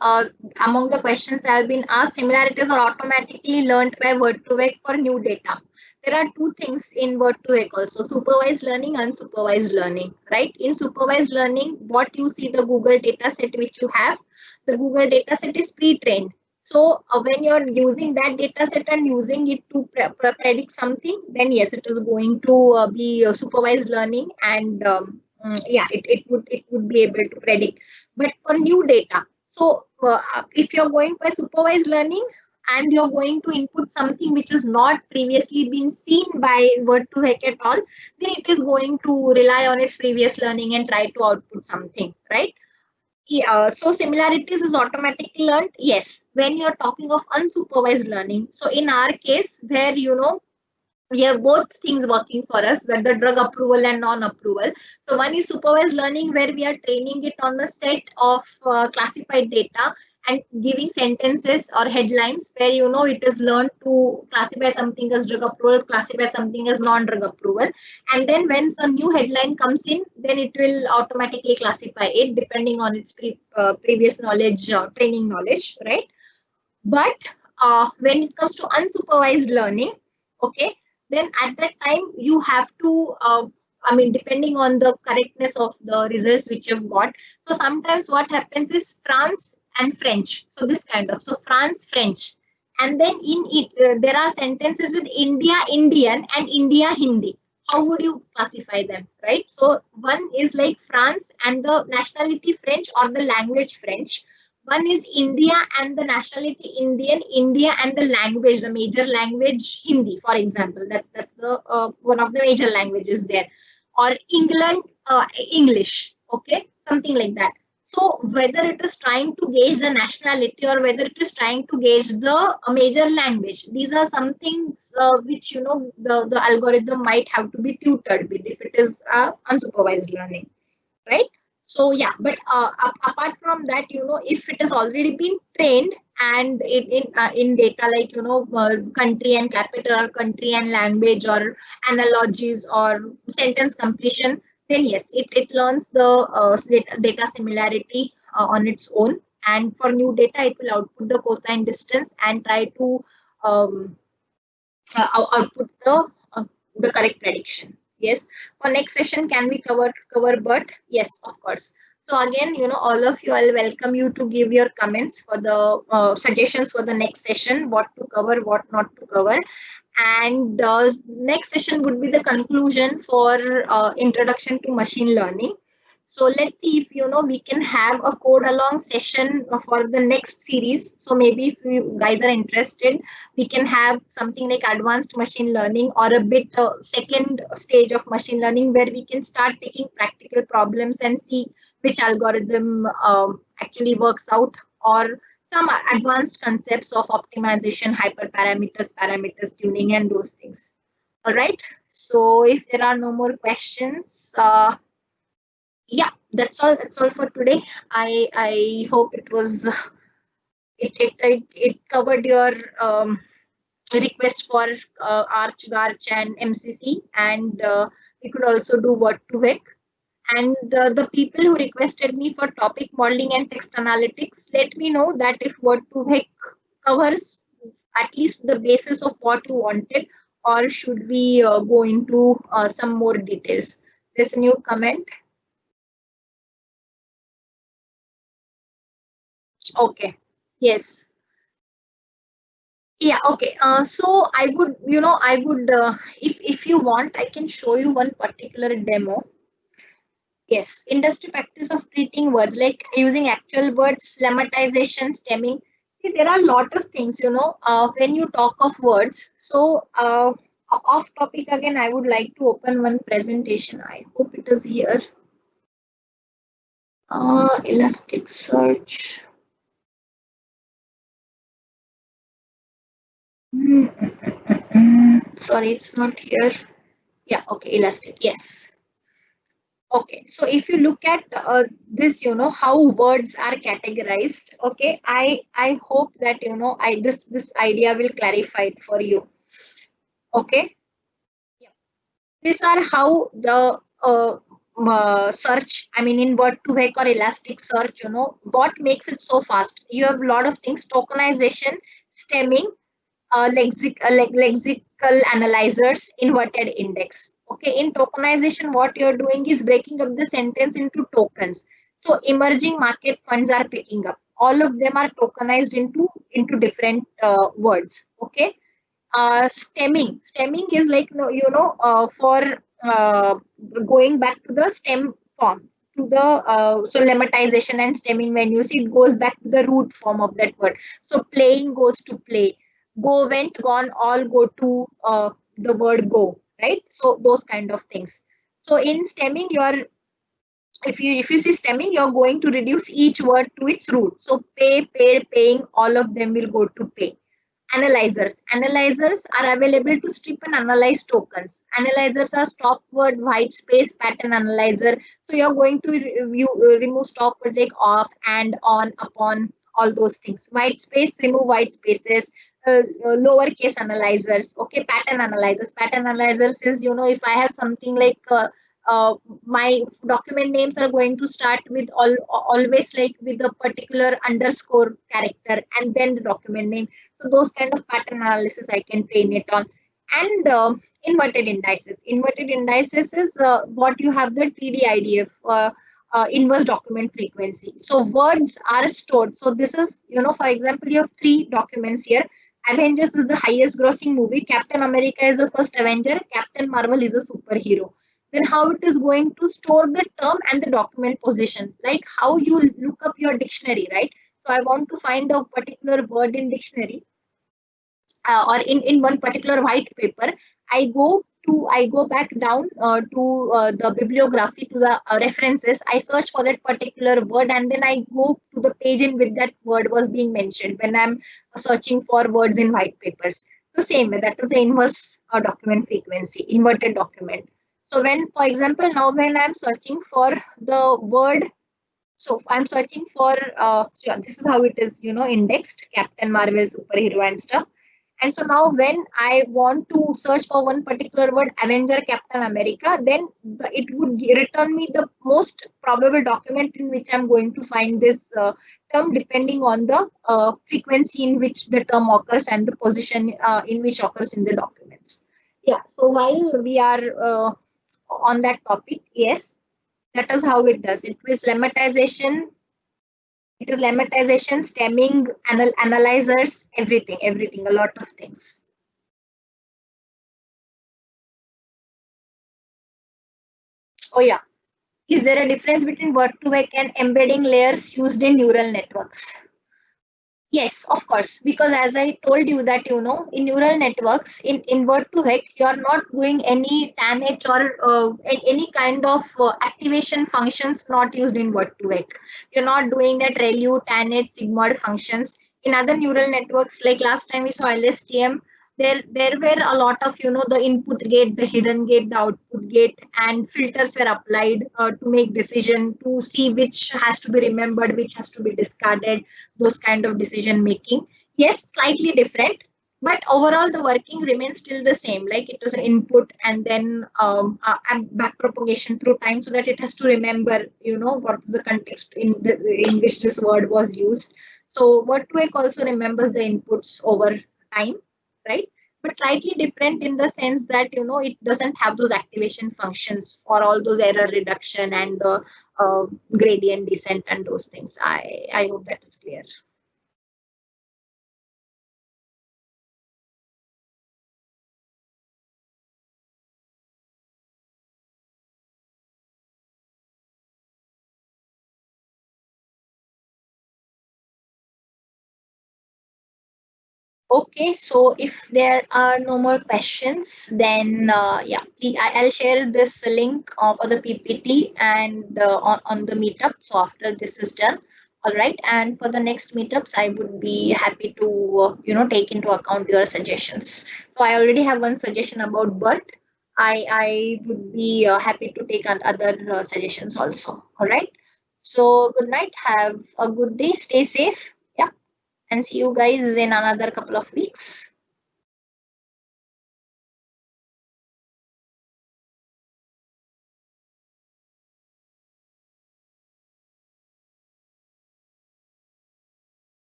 among the questions that have been asked, similarities are automatically learned by Word2Vec for new data. There are two things in Word2Vec also, supervised learning, unsupervised learning, right? In supervised learning, what you see the Google data set which you have, the Google data set is pre-trained. So when you're using that data set and using it to predict something, then yes, it is going to be supervised learning, and yeah, it would be able to predict. But for new data, So if you're going by supervised learning and you're going to input something which has not previously been seen by Word2Vec at all, then it is going to rely on its previous learning and try to output something, right? Yeah, so similarities is automatically learned. Yes, when you're talking of unsupervised learning. So in our case, where we have both things working for us, whether drug approval and non-approval. So one is supervised learning where we are training it on the set of classified data and giving sentences or headlines where it is learned to classify something as drug approval, classify something as non-drug approval. And then when some new headline comes in, then it will automatically classify it depending on its previous knowledge, training knowledge, right? But when it comes to unsupervised learning, okay, then at that time you have to, depending on the correctness of the results which you've got. So sometimes what happens is France and French. So this kind of, so France, French. And then in it, there are sentences with India, Indian, and India, Hindi. How would you classify them, right? So one is like France and the nationality French or the language French. One is India and the nationality Indian, India and the language, the major language Hindi, for example. That's the one of the major languages there. Or England, English, okay, something like that. So whether it is trying to gauge the nationality or whether it is trying to gauge the major language, these are some things which the algorithm might have to be tutored with if it is unsupervised learning, right? So yeah, but apart from that, if it has already been trained and in data like country and capital or country and language or analogies or sentence completion, then yes, it learns the data similarity on its own. And for new data, it will output the cosine distance and try to um, output the correct prediction. Yes. For next session, can we cover BERT? Yes, of course. So again, all of you, I'll welcome you to give your comments for the suggestions for the next session, what to cover, what not to cover. And next session would be the conclusion for introduction to machine learning. So let's see if we can have a code along session for the next series. So maybe if you guys are interested, we can have something like advanced machine learning or a bit second stage of machine learning where we can start taking practical problems and see which algorithm actually works out, or some advanced concepts of optimization, hyperparameters, parameters tuning, and those things. All right. So if there are no more questions, yeah, that's all. That's all for today. I hope it was it covered your request for Arch, Garch, and MCC, and we could also do Word2Vec. And the people who requested me for topic modeling and text analytics, let me know that if Word2Vec covers at least the basis of what you wanted, or should we go into some more details. There's a new comment. Okay. Yes. Yeah. Okay. So I would, if you want, I can show you one particular demo. Yes, industry practice of treating words like using actual words, lemmatization, stemming. See, there are a lot of things, when you talk of words. So off topic again, I would like to open one presentation. I hope it is here. Elasticsearch. Sorry, it's not here. Yeah, okay, Elastic, yes. Okay, so if you look at this, how words are categorized. Okay, I hope that this idea will clarify it for you. Okay, yeah. These are how the search. I mean, in Word2Vec or Elasticsearch, what makes it so fast? You have a lot of things: tokenization, stemming, lexical analyzers, inverted index. Okay, in tokenization, what you're doing is breaking up the sentence into tokens. So emerging market funds are picking up. All of them are tokenized into different words. Okay. Stemming is like for going back to the stem form, to the so lemmatization and stemming, when you see, it goes back to the root form of that word. So playing goes to play, go, went, gone, all go to the word go, right? So those kind of things. So in stemming, you're, if you see stemming, you're going to reduce each word to its root. So pay, paid, paying, all of them will go to pay. Analyzers. Analyzers are available to strip and analyze tokens. Analyzers are stop word, white space, pattern analyzer. So you're going to remove stop word like off, and, on, upon, all those things. White space, remove white spaces. Lowercase analyzers. Okay, pattern analyzers. Pattern analyzers is, if I have something like uh, my document names are going to start with always like with a particular underscore character and then the document name. So those kind of pattern analysis I can train it on. And inverted indices. Inverted indices is what you have the TDIDF, inverse document frequency. So words are stored. So this is, for example, you have 3 documents here. Avengers is the highest grossing movie. Captain America is the first Avenger. Captain Marvel is a superhero. Then how it is going to store the term and the document position, like how you look up your dictionary, right? So I want to find a particular word in dictionary, or in one particular white paper. I go back down to the bibliography, to the references. I search for that particular word, and then I go to the page in which that word was being mentioned when I'm searching for words in white papers. So same way, that is the inverse document frequency, inverted document. So when, for example, now when I'm searching for the word, so I'm searching for, so this is how it is, indexed, Captain Marvel, superhero and stuff. And so now when I want to search for one particular word, Avenger, Captain America, then it would return me the most probable document in which I'm going to find this term, depending on the frequency in which the term occurs and the position in which occurs in the documents. Yeah, so while we are on that topic, yes, that is how it does. It is lemmatization. It is lemmatization, stemming, analyzers, everything, a lot of things. Oh yeah. Is there a difference between word2vec and embedding layers used in neural networks? Yes, of course, because as I told you that, in neural networks, in Word2Vec, you're not doing any TANH or any kind of activation functions not used in Word2Vec. You're not doing that ReLU, TANH, Sigmoid functions. In other neural networks, like last time we saw LSTM, there were a lot of, the input gate, the hidden gate, the output gate, and filters were applied to make decision, to see which has to be remembered, which has to be discarded, those kind of decision making. Yes, slightly different, but overall the working remains still the same. Like it was an input and then and back propagation through time, so that it has to remember, what is the context in which this word was used. So Word2Vec also remembers the inputs over time, right? But slightly different in the sense that, it doesn't have those activation functions for all those error reduction and the gradient descent and those things. I hope that is clear. Okay, so if there are no more questions, then yeah, I'll share this link for the PPT and on the meetup. So after this is done, all right. And for the next meetups, I would be happy to take into account your suggestions. So I already have one suggestion about BERT. I would be happy to take on other suggestions also. All right. So good night. Have a good day. Stay safe. Yeah, and see you guys in another couple of weeks.